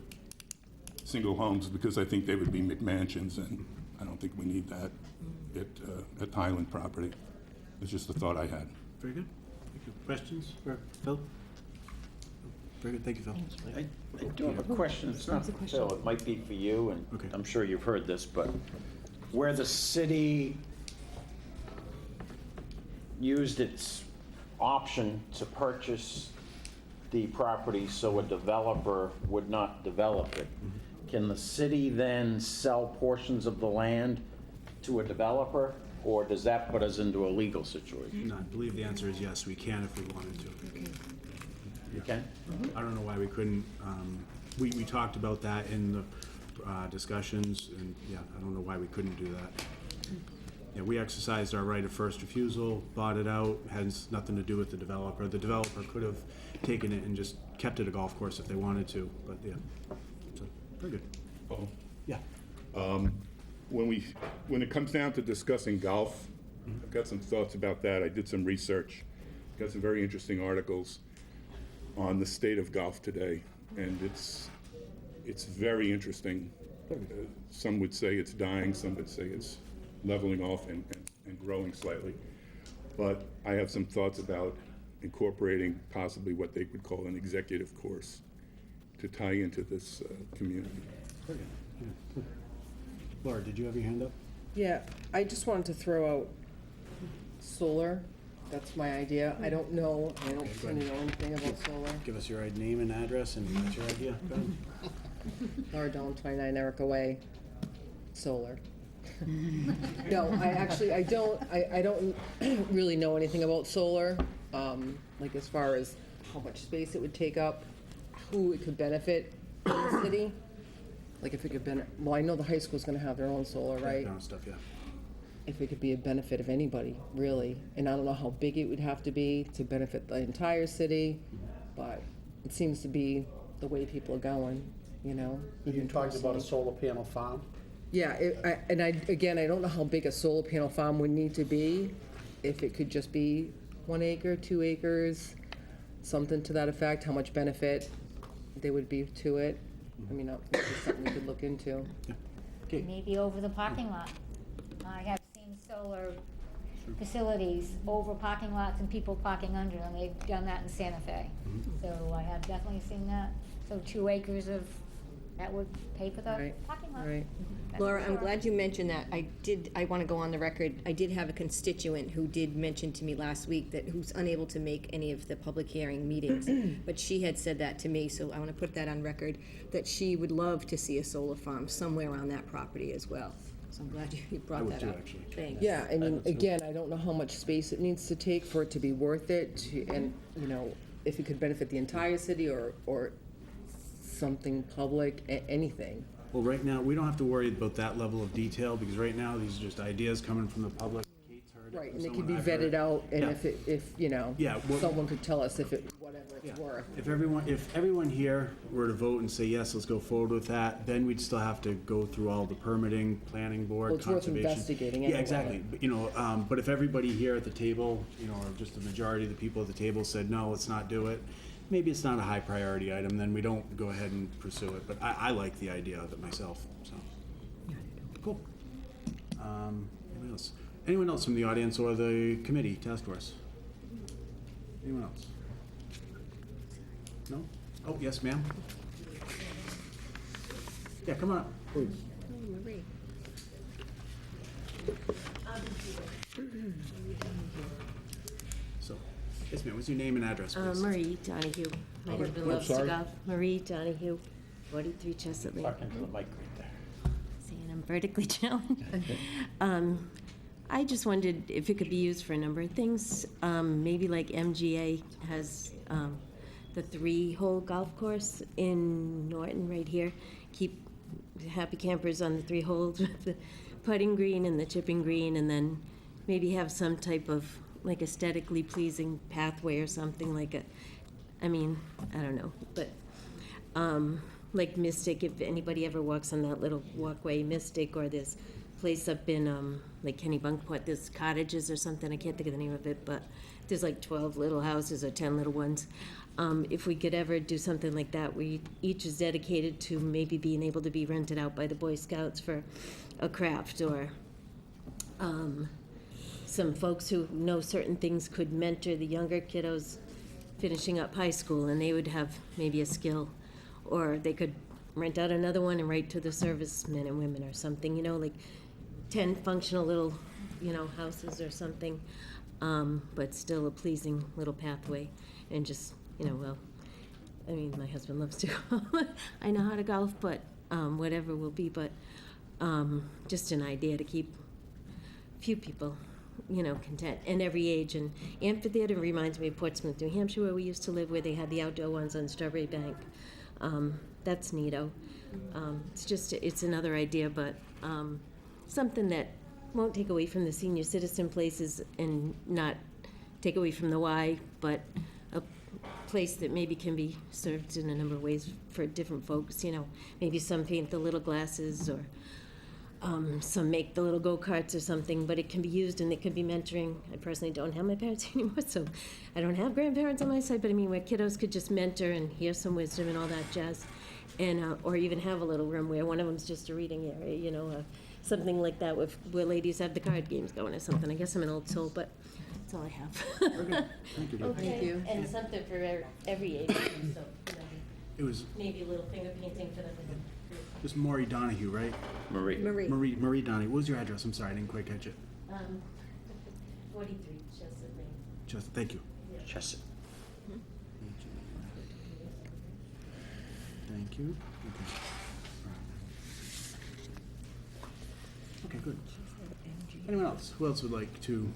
single homes because I think they would be McMansions, and I don't think we need that at Highland property. It's just a thought I had. Very good. Thank you. Questions for Phil? Very good. Thank you, Phil. I do have a question. It's not for Phil. It might be for you, and I'm sure you've heard this, but where the city used its option to purchase the property so a developer would not develop it, can the city then sell portions of the land to a developer, or does that put us into a legal situation? No, I believe the answer is yes, we can if we wanted to. You can? I don't know why we couldn't. We talked about that in the discussions, and yeah, I don't know why we couldn't do that. Yeah, we exercised our right of first refusal, bought it out, has nothing to do with the developer. The developer could have taken it and just kept it a golf course if they wanted to, but yeah. So, very good. Paul? Yeah. When it comes down to discussing golf, I've got some thoughts about that. I did some research, got some very interesting articles on the state of golf today, and it's very interesting. Some would say it's dying, some would say it's leveling off and growing slightly. But I have some thoughts about incorporating possibly what they would call an executive course to tie into this community. Very good. Yeah, cool. Laura, did you have your hand up? Yeah, I just wanted to throw out solar. That's my idea. I don't know, I don't really know anything about solar. Give us your name and address and what's your idea? Go ahead. Laura Dillon, 29 Erica Way, solar. No, I don't really know anything about solar, like as far as how much space it would take up, who it could benefit in the city. Like if it could well, I know the high school's gonna have their own solar, right? Background stuff, yeah. If it could be a benefit of anybody, really. And I don't know how big it would have to be to benefit the entire city, but it seems to be the way people are going, You talked about a solar panel farm? Yeah, I don't know how big a solar panel farm would need to be. If it could just be 1 acre, 2 acres, something to that effect, how much benefit there would be to it. I mean, it's just something we could look into. Maybe over the parking lot. I have seen solar facilities over parking lots and people parking under them. They've done that in Santa Fe. So I have definitely seen that. So 2 acres that would pay for the parking lot. Right. Laura, I'm glad you mentioned that. I want to go on the record. I did have a constituent who did mention to me last week who's unable to make any of the public hearing meetings, but she had said that to me, so I want to put that on record, that she would love to see a solar farm somewhere on that property as well. So I'm glad you I brought would that too, up. actually. Thanks. Yeah, I mean, again, I don't know how much space it needs to take for it to be worth it, and, you know, if it could benefit the entire city or something public, anything. Well, right now, we don't have to worry about that level of detail, because right now, these are just ideas coming from the public. Kate's heard it Right, from and they could someone, be I've heard vetted out, and Yeah. if, you know, Yeah, what- someone could tell us if it, whatever it's worth. If everyone here were to vote and say, yes, let's go forward with that, then we'd still have to go through all the permitting, planning board, Well, it's worth conservation. investigating Yeah, anyway. exactly. But, you know, but if everybody here at the table, you know, or just the majority of the people at the table said, no, let's not do it, maybe it's not a high priority item, then we don't go ahead and pursue it. But I like the idea of it myself, so. Cool. Anyone else? Anyone else from the audience or the committee, task force? Anyone else? No? Oh, yes, ma'am. Yeah, come on up, please. Marie. So, yes, ma'am, what's your name and address, please? Marie Donahue. My husband loves to golf. Marie Donahue, 43 Chestnut Lane. Talking to the mic right there. Saying I'm vertically challenged. I just wondered if it could be used for a number of things. Maybe like MGA has the 3-hole golf course in Norton right here. Keep happy campers on the 3 holes with the putting green and the chipping green, and then maybe have some type of like aesthetically pleasing pathway or something like I don't know, but like Mystic, if anybody ever walks on that little walkway, Mystic, or this place up in like Kennebunkport, there's cottages or something, I can't think of the name of it, but there's like 12 little houses or 10 little ones. If we could ever do something like that, where each is dedicated to maybe being able to be rented out by the Boy Scouts for a craft, or some folks who know certain things could mentor the younger kiddos finishing up high school, and they would have maybe a skill, or they could rent out another one and write to the servicemen and women or something, you know, like 10 functional little, you know, houses or something, but still a pleasing little pathway, and just, you know, well, I mean, my husband loves to golf. I know how to golf, but whatever will be, but just an idea to keep a few people, you know, content, and every age. And amphitheater reminds me of Portsmouth, New Hampshire, where we used to live, where they had the outdoor ones on Strawberry Bank. That's neato. It's another idea, but something that won't take away from the senior citizen places and not take away from the Y, but a place that maybe can be served in a number of ways for different folks, you know. Maybe some paint the little glasses, or some make the little go-karts or something, but it can be used and it can be mentoring. I personally don't have my parents anymore, so I don't have grandparents on my side, but I mean, where kiddos could just mentor and hear some wisdom and all that jazz, and or even have a little room where one of them's just a reading area, you know, something like that, where ladies have the card games going or something. I guess I'm an old soul, but that's all I have. Okay, thank you, Dave. Okay. Thank you. And something for every age, so, you know, It was maybe a little finger painting for them. just Maury Donahue, right? Marie. Marie Donahue. What was your address? I'm sorry, I didn't quite catch it. 43 Chestnut Lane. Just, thank you. Chestnut. Thank you. Okay, good. Anyone else? Who else would like to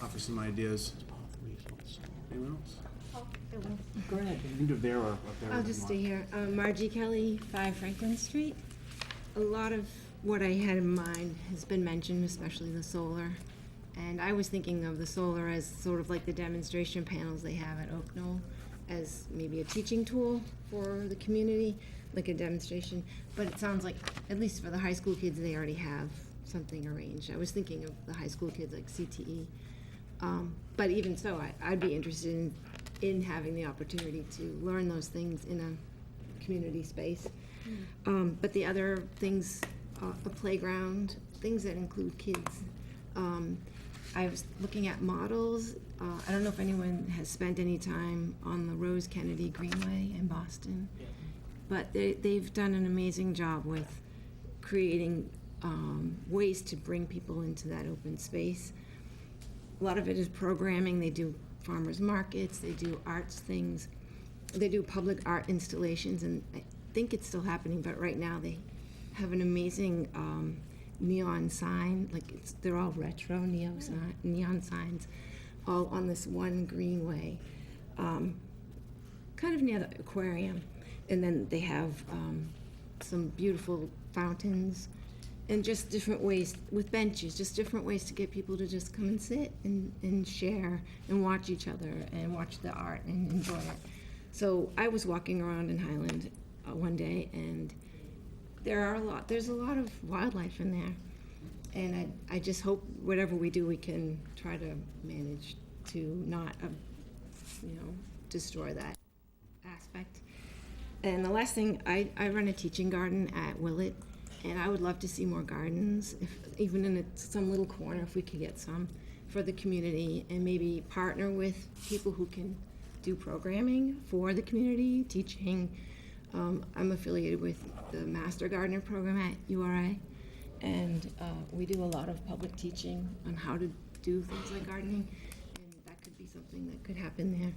offer some ideas? Anyone else? Go ahead. You can do it there or up there. I'll if you just stay want. here. Margie Kelly, 5 Franklin Street. A lot of what I had in mind has been mentioned, especially the solar. And I was thinking of the solar as sort of like the demonstration panels they have at Oak Knoll, as maybe a teaching tool for the community, like a demonstration. But it sounds like, at least for the high school kids, they already have something arranged. I was thinking of the high school kids like CTE. But even so, I'd be interested in having the opportunity to learn those things in a community space. But the other things, a playground, things that include kids. I was looking at models. I don't know if anyone has spent any time on the Rose Kennedy Greenway in Boston, but they've done an amazing job with creating ways to bring people into that open space. A lot of it is programming. They do farmers markets, they do arts things, they do public art installations, and I think it's still happening, but right now they have an amazing neon sign, they're all retro neon signs, all on this one greenway, kind of near the aquarium. And then they have some beautiful fountains and just different ways with benches, just different ways to get people to just come and sit and share and watch each other and watch the art and enjoy it. So I was walking around in Highland one day, and there's a lot of wildlife in there. And I just hope whatever we do, we can try to manage to not, destroy that aspect. And the last thing, I run a teaching garden at Willett, and I would love to see more gardens, even in some little corner, if we could get some for the community, and maybe partner with people who can do programming for the community, teaching. I'm affiliated with the Master Gardener program at URI, and we do a lot of public teaching on how to do things like gardening, and that could be something that could happen there.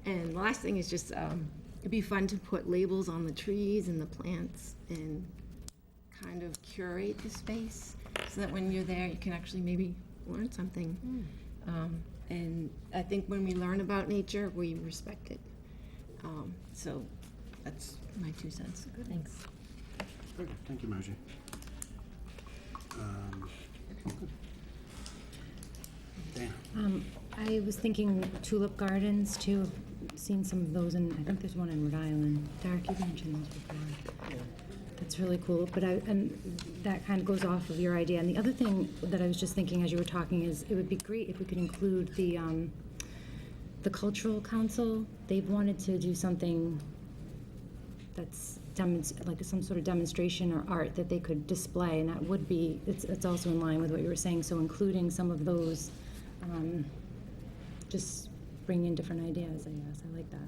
And the last thing is just, it'd be fun to put labels on the trees and the plants and kind of curate the space so that when you're there, you can actually maybe learn something. And I think when we learn about nature, we respect it. So that's my 2 cents. Thanks. Very good. Thank you, Margie. Dan. I was thinking tulip gardens too. I've seen some of those, and I think there's one in Rhode Island. Derek, you mentioned those before. That's really cool. But and that kind of goes off of your idea. And the other thing that I was just thinking as you were talking is it would be great if we could include the Cultural Council. They've wanted to do something that's like some sort of demonstration or art that they could display, and that would be, it's also in line with what you were saying, so including some of those, just bring in different ideas, I guess. I like that.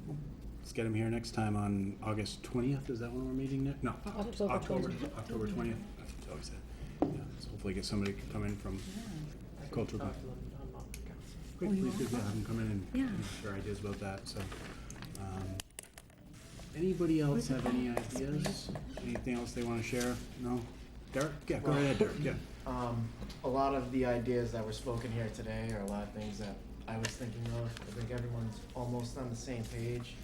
Let's get them here next time on August 20th. Is that when we're meeting next? No, October 20th. That's always said. Yeah, so hopefully get somebody to come in from Cultural Council. Great, please do have them come in and share ideas about that. So, anybody else have any ideas? Anything else they want to share? No? Derek? Yeah, go ahead, Derek. Yeah. A lot of the ideas that were spoken here today are a lot of things that I was thinking of. I think everyone's almost on the same page.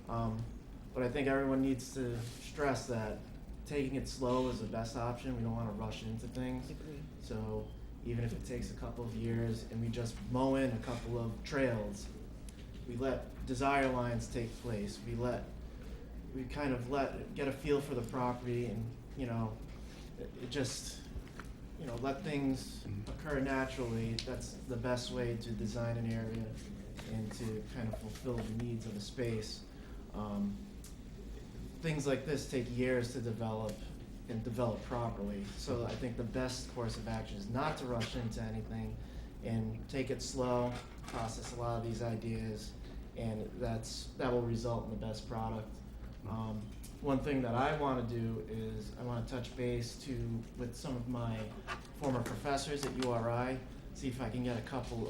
But I think everyone needs to stress that taking it slow is the best option. We don't want to rush into things. So even if it takes a couple of years and we just mow in a couple of trails, we let desire lines take place. We kind of get a feel for the property, and it just let things occur naturally. That's the best way to design an area and to kind of fulfill the needs of a space. Things like this take years to develop and develop properly. So I think the best course of action is not to rush into anything and take it slow, process a lot of these ideas, and that will result in the best product. One thing that I want to do is I want to touch base with some of my former professors at URI, see if I can get a couple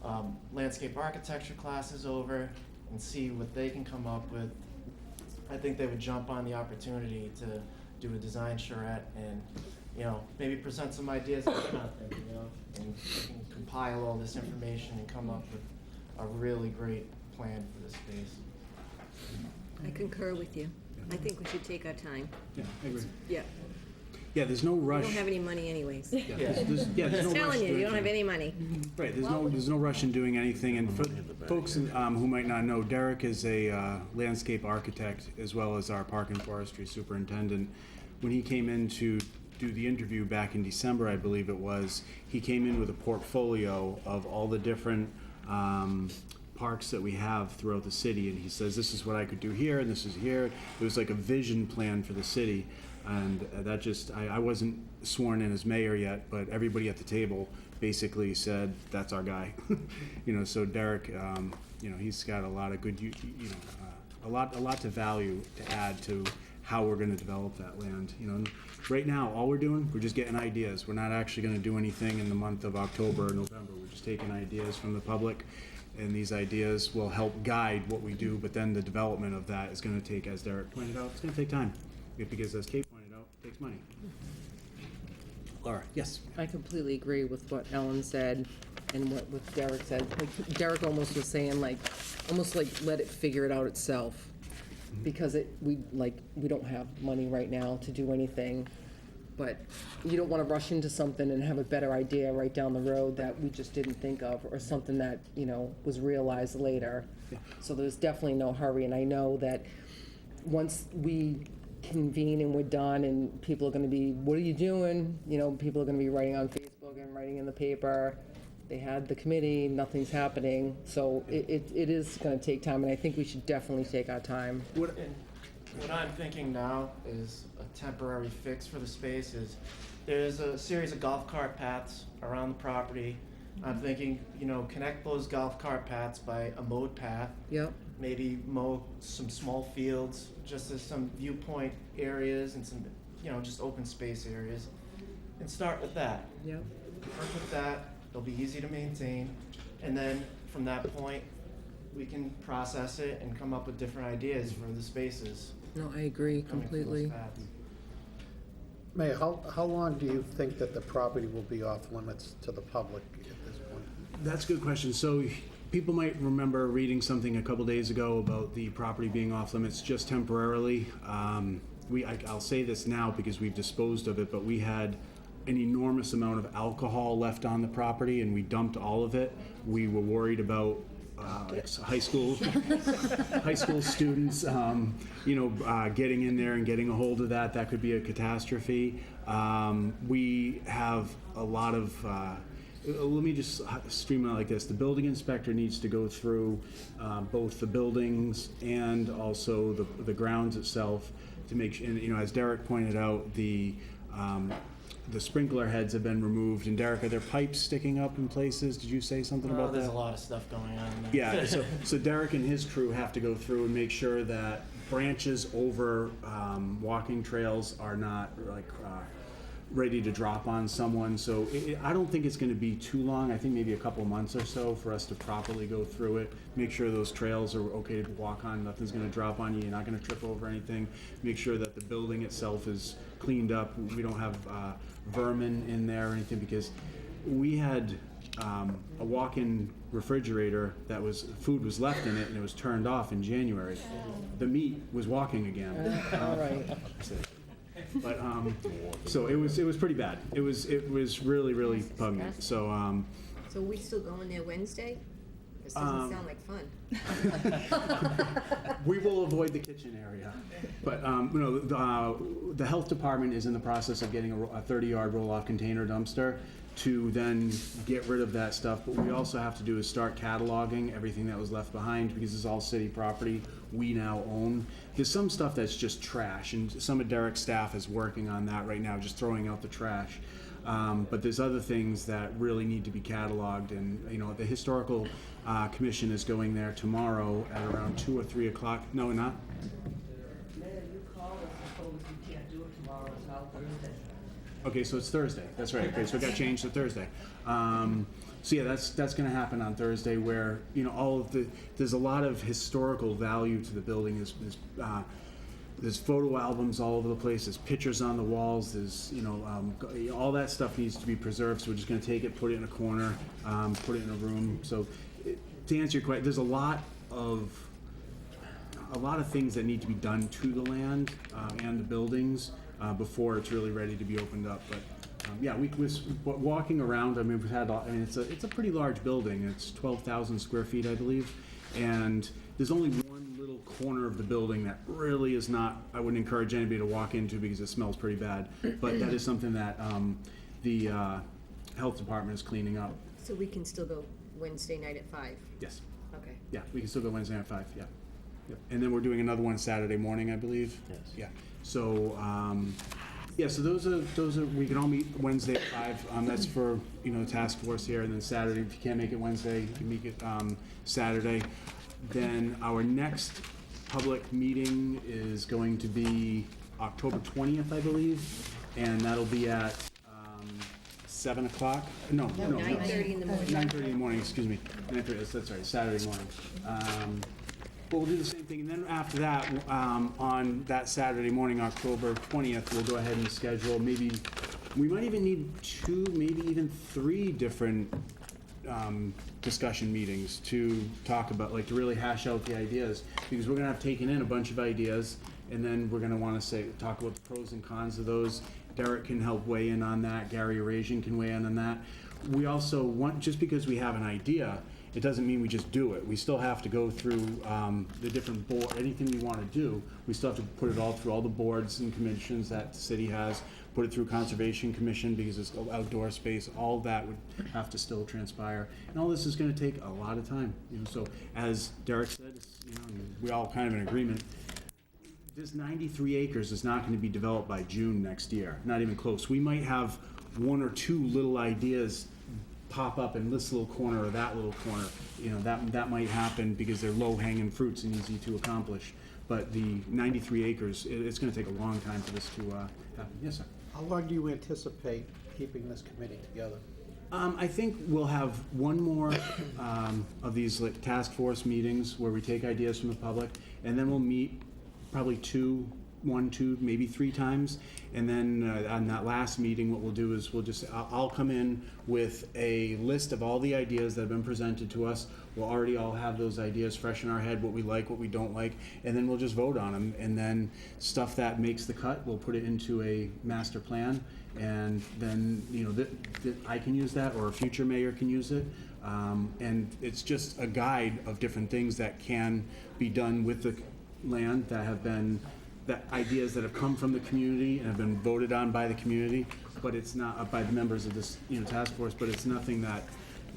of landscape architecture classes over and see what they can come up with. I think they would jump on the opportunity to do a design charrette and maybe present some ideas that they're not thinking of, and we can compile all this information and come up with a really great plan for the space. I concur with you. I think we should take our time. Yeah, I agree. Yeah. Yeah, there's no rush. We don't have any money anyways. Yeah, there's no Just rush telling you, doing you don't have things. any money. Right, there's no rush in doing anything, and for folks who might not know, Derek is a landscape architect as well as our park and forestry superintendent. When he came in to do the interview back in December, I believe it was, he came in with a portfolio of all the different parks that we have throughout the city, and he says, this is what I could do here, and this is here. It was like a vision plan for the city. And that just, I wasn't sworn in as mayor yet, but everybody at the table basically said, that's our guy. So Derek, he's got a lot of good, a lot to value to add to how we're going to develop that land. And right now, all we're doing, we're just getting ideas. We're not actually going to do anything in the month of October or November. We're just taking ideas from the public, and these ideas will help guide what we do, but then the development of that is going to take, as Derek pointed out, it's going to take time. Because as Kate pointed out, it takes money. Laura, yes. I completely agree with what Ellen said and what Derek said. Like, Derek almost was saying, like, almost like let it figure it out itself. Because we don't have money right now to do anything. But you don't want to rush into something and have a better idea right down the road that we just didn't think of, or something that, was realized later. So there's definitely no hurry, and I know that once we convene and we're done and people are going to be, what are you doing? People are going to be writing on Facebook and writing in the paper. They had the committee, nothing's happening. So it is going to take time, and I think we should definitely take our time. What I'm thinking now is a temporary fix for the space is there's a series of golf cart paths around the property. I'm thinking, connect those golf cart paths by a mowed path. Yep. Maybe mow some small fields, just as some viewpoint areas and some, just open space areas. And start with that. Yep. Work with that. They'll be easy to maintain. And then from that point, we can process it and come up with different ideas for the spaces. No, I agree coming from those completely. paths. Mayor, how long do you think that the property will be off limits to the public at this point? That's a good question. So people might remember reading something a couple days ago about the property being off limits just temporarily. I'll say this now because we've disposed of it, but we had an enormous amount of alcohol left on the property and we dumped all of it. We were worried about high school students, getting in there and getting a hold of that. That could be a catastrophe. We have a lot of, let me just streamline it like this. The building inspector needs to go through both the buildings and also the grounds itself to make sure, and as Derek pointed out, the sprinkler heads have been removed. And Derek, are there pipes sticking up in places? Did you say something about that? There's a lot of stuff going on there. Yeah, so Derek and his crew have to go through and make sure that branches over walking trails are not ready to drop on someone. So I don't think it's going to be too long. I think maybe a couple months or so for us to properly go through it, make sure those trails are okay to walk on, nothing's going to drop on you, you're not going to trip over anything, make sure that the building itself is cleaned up, we don't have vermin in there or anything, because we had a walk-in refrigerator that food was left in it and it was turned off in January. The meat was walking again. All right. But so it was pretty bad. It was really pungent. So So we still going there Wednesday? This doesn't sound like fun. we will avoid the kitchen area. But the health department is in the process of getting a 30-yard roll-off container dumpster to then get rid of that stuff. But what we also have to do is start cataloging everything that was left behind, because it's all city property we now own. There's some stuff that's just trash, and some of Derek's staff is working on that right now, just throwing out the trash. But there's other things that really need to be cataloged, and the historical commission is going there tomorrow at around 2 or 3 o'clock. No, not. Mayor, you called us and told us you can't do it tomorrow, it's now Thursday. Okay, so it's Thursday. That's right. Okay, so it got changed to Thursday. So yeah, that's going to happen on Thursday, where there's a lot of historical value to the building. There's photo albums all over the place. There's pictures on the walls. There's all that stuff needs to be preserved. So we're just going to take it, put it in a corner, put it in a room. So to answer your question, there's a lot of things that need to be done to the land and the buildings before it's really ready to be opened up. But yeah, we was walking around. I mean, it's a pretty large building. It's 12,000 square feet, I believe, and there's only one little corner of the building that really is not. I wouldn't encourage anybody to walk into because it smells pretty bad. But that is something that the health department is cleaning up. So we can still go Wednesday night at 5? Yes. Okay. Yeah, we can still go Wednesday at 5. Yeah. Yep. And then we're doing another one Saturday morning, I believe. Yes. Yeah. So so those are we can all meet Wednesday at 5. That's for the task force here, and then Saturday, if you can't make it Wednesday, you can make it Saturday. Then our next public meeting is going to be October 20th, I believe, and that'll be at 7 o'clock. No, 9:30 in the morning. 9:30 in the morning. Excuse me. 9:30. That's right. Saturday morning. But we'll do the same thing, and then after that, on that Saturday morning, October 20th, we'll go ahead and schedule maybe We might even need 2, maybe even 3 different discussion meetings to talk about, like, to really hash out the ideas, because we're gonna have taken in a bunch of ideas, and then we're gonna wanna talk about the pros and cons of those. Derek can help weigh in on that, Gary Arazian can weigh in on that. We also want, just because we have an idea, it doesn't mean we just do it. We still have to go through the different board, anything we wanna do, we still have to put it all through all the boards and commissions that the city has, put it through Conservation Commission because it's outdoor space, all that would have to still transpire. And all this is gonna take a lot of time, so as Derek said, and we all kind of in agreement, this 93 acres is not gonna be developed by June next year, not even close. We might have 1 or 2 little ideas pop up in this little corner or that little corner. That might happen because they're low-hanging fruits and easy to accomplish. But the 93 acres, it's gonna take a long time for this to happen. Yes, sir? How long do you anticipate keeping this committee together? I think we'll have one more of these like task force meetings where we take ideas from the public, and then we'll meet probably 1, 2, maybe 3 times. And then on that last meeting, what we'll do is I'll come in with a list of all the ideas that have been presented to us. We'll already all have those ideas fresh in our head, what we like, what we don't like, and then we'll just vote on them. And then stuff that makes the cut, we'll put it into a master plan. And then, I can use that, or a future mayor can use it. And it's just a guide of different things that can be done with the land that ideas that have come from the community and have been voted on by the community, but it's not by the members of this, task force, but it's nothing that,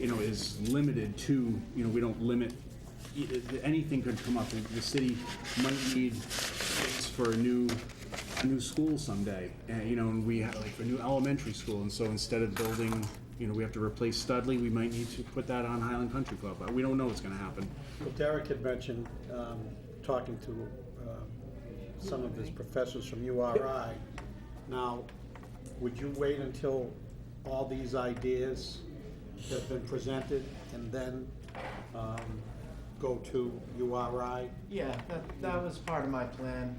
is limited to, we don't limit, anything could come up. The city might need space for a new school someday, and we have like a new elementary school, and so instead of building, we have to replace Studley, we might need to put that on Highland Country Club, but we don't know what's gonna happen. Well, Derek had mentioned talking to some of his professors from URI. Now, would you wait until all these ideas have been presented and then go to URI? Yeah, that was part of my plan.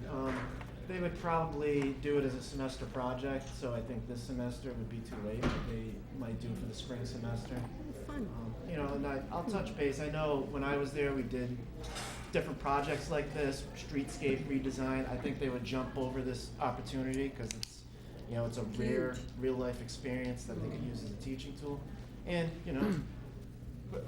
They would probably do it as a semester project, so I think this semester would be too late. They might do it for the spring semester. Fun. And I'll touch base. I know when I was there, we did different projects like this, streetscape redesign. I think they would jump over this opportunity because it's a rare real life experience that they could use as a teaching tool. And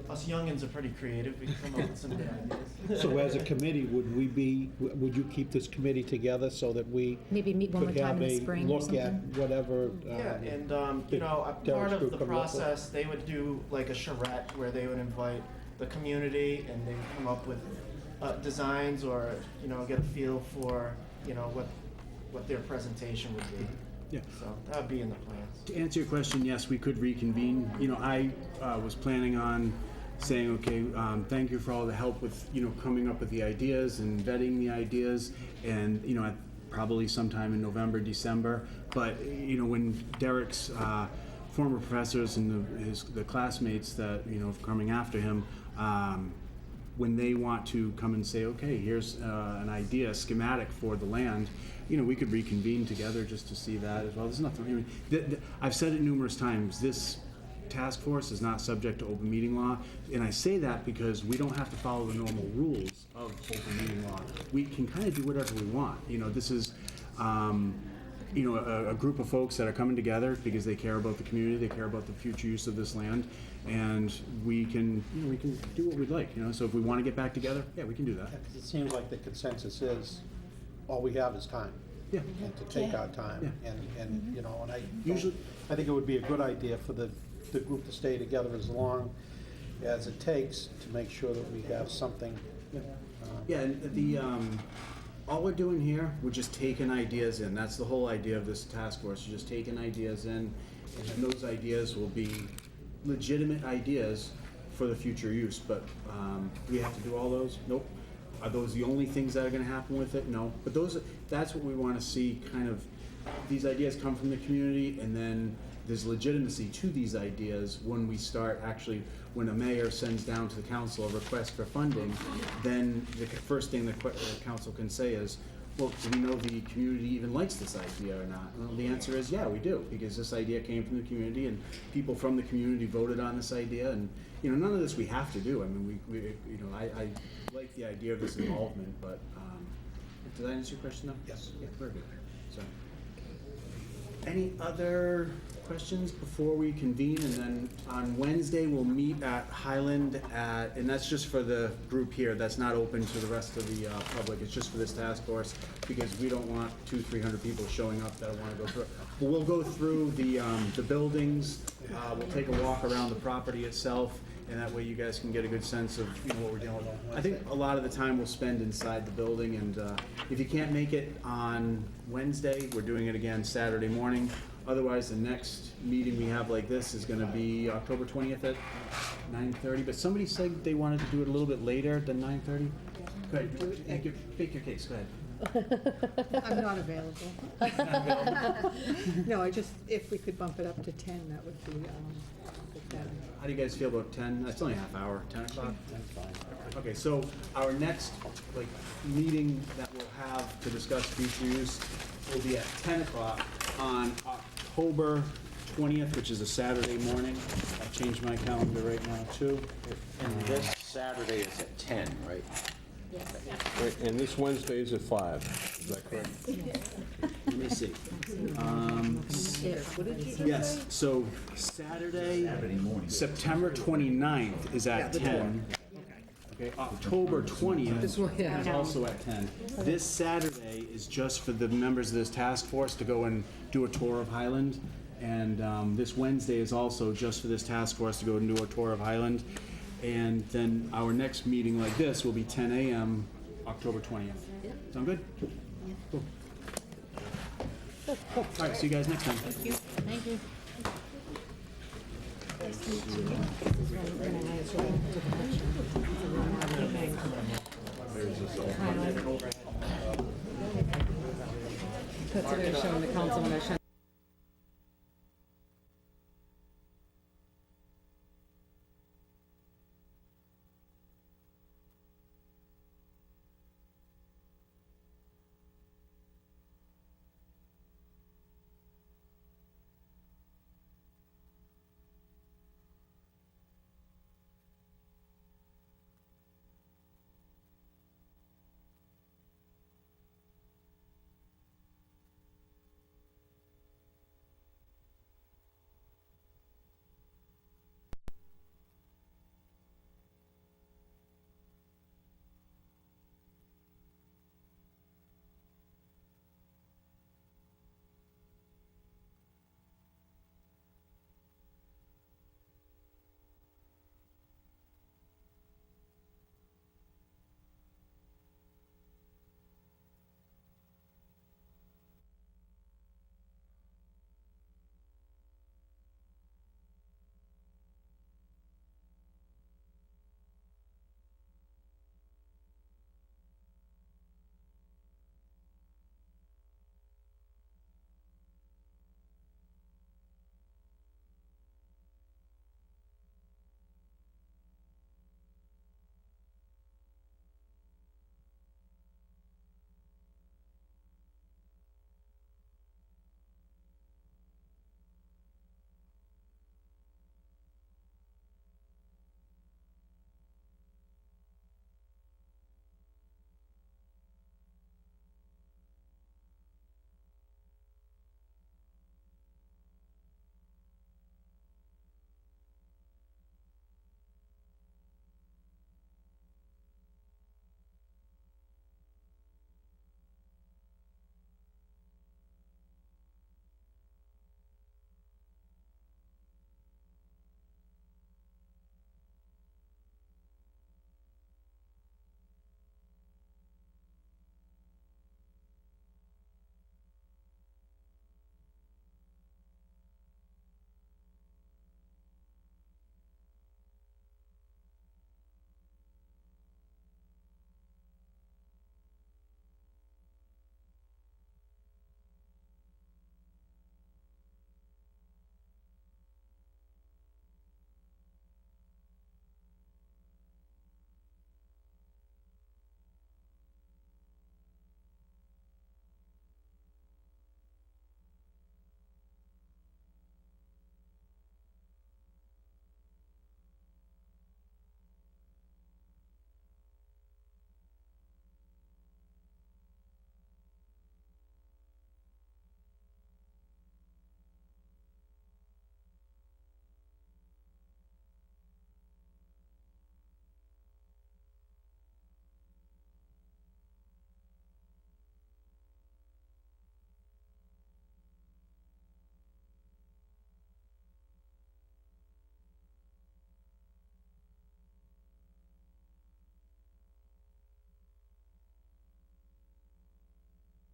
us youngins are pretty creative. We can come up with some good ideas. So as a committee, would you keep this committee together so that we Maybe meet one more could time have in the a spring or look at something? whatever? Yeah, and part Derek's of group the come up with? process, they would do like a charrette where they would invite the community and they would come up with designs or get a feel for what their presentation would be. Yeah. So that would be in the plans. To answer your question, yes, we could reconvene. I was planning on saying, okay, thank you for all the help with, coming up with the ideas and vetting the ideas, and, probably sometime in November, December. But, when Derek's former professors and the classmates that, coming after him, when they want to come and say, okay, here's an idea, schematic for the land, we could reconvene together just to see that as well. There's nothing, I've said it numerous times, this task force is not subject to open meeting law, and I say that because we don't have to follow the normal rules of open meeting law. We can kind of do whatever we want. This is, a group of folks that are coming together because they care about the community, they care about the future use of this land, and we can do what we'd like. So if we want to get back together, yeah, we can do that. It seems like the consensus is all we have is time. Yeah. And to take our time. Yeah. And I think it would be a good idea for the group to stay together as long as it takes to make sure that we have something. Yeah, and all we're doing here, we're just taking ideas in. That's the whole idea of this task force, just taking ideas in, and then those ideas will be legitimate ideas for the future use. But we have to do all those? Nope. Are those the only things that are gonna happen with it? No. But that's what we wanna see, kind of, these ideas come from the community, and then there's legitimacy to these ideas when we start actually, when a mayor sends down to the council a request for funding, then the first thing the council can say is, well, do we know the community even likes this idea or not? Well, the answer is, yeah, we do, because this idea came from the community, and people from the community voted on this idea, and, you know, none of this we have to do. I mean, we you know, I like the idea of this involvement, but, did I answer your question, though? Yes. Yeah, very good. So, any other questions before we convene? And then on Wednesday, we'll meet at Highland and that's just for the group here. That's not open to the rest of the public. It's just for this task force, because we don't want 200-300 people showing up that want to go through it. But we'll go through the buildings. We'll take a walk around the property itself, and that way you guys can get a good sense of, you know, what we're dealing with. I think a lot of the time we'll spend inside the building, and if you can't make it on Wednesday, we're doing it again Saturday morning. Otherwise, the next meeting we have like this is gonna be October 20th at 9:30, but somebody said they wanted to do it a little bit later than 9:30? Go ahead, make your case, go ahead. I'm not available. No, if we could bump it up to 10, that would be better. How do you guys feel about 10? That's only a half hour, 10 o'clock? 10's fine. Okay, so our next, meeting that we'll have to discuss future use will be at 10 o'clock on October 20th, which is a Saturday morning. I've changed my calendar right now, too. And this Saturday is at 10, right? Right, and this Wednesday is at 5, is that correct? Let me see. Yes, so Saturday, September 29th is at 10. Okay, October 20th is also at 10. This Saturday is just for the members of this task force to go and do a tour of Highland. And this Wednesday is also just for this task force to go and do a tour of Highland. And then our next meeting like this will be 10 a.m. October 20th. Sound good? Cool. All right, see you guys next time. Thank you. Thank you. Consider showing the council when I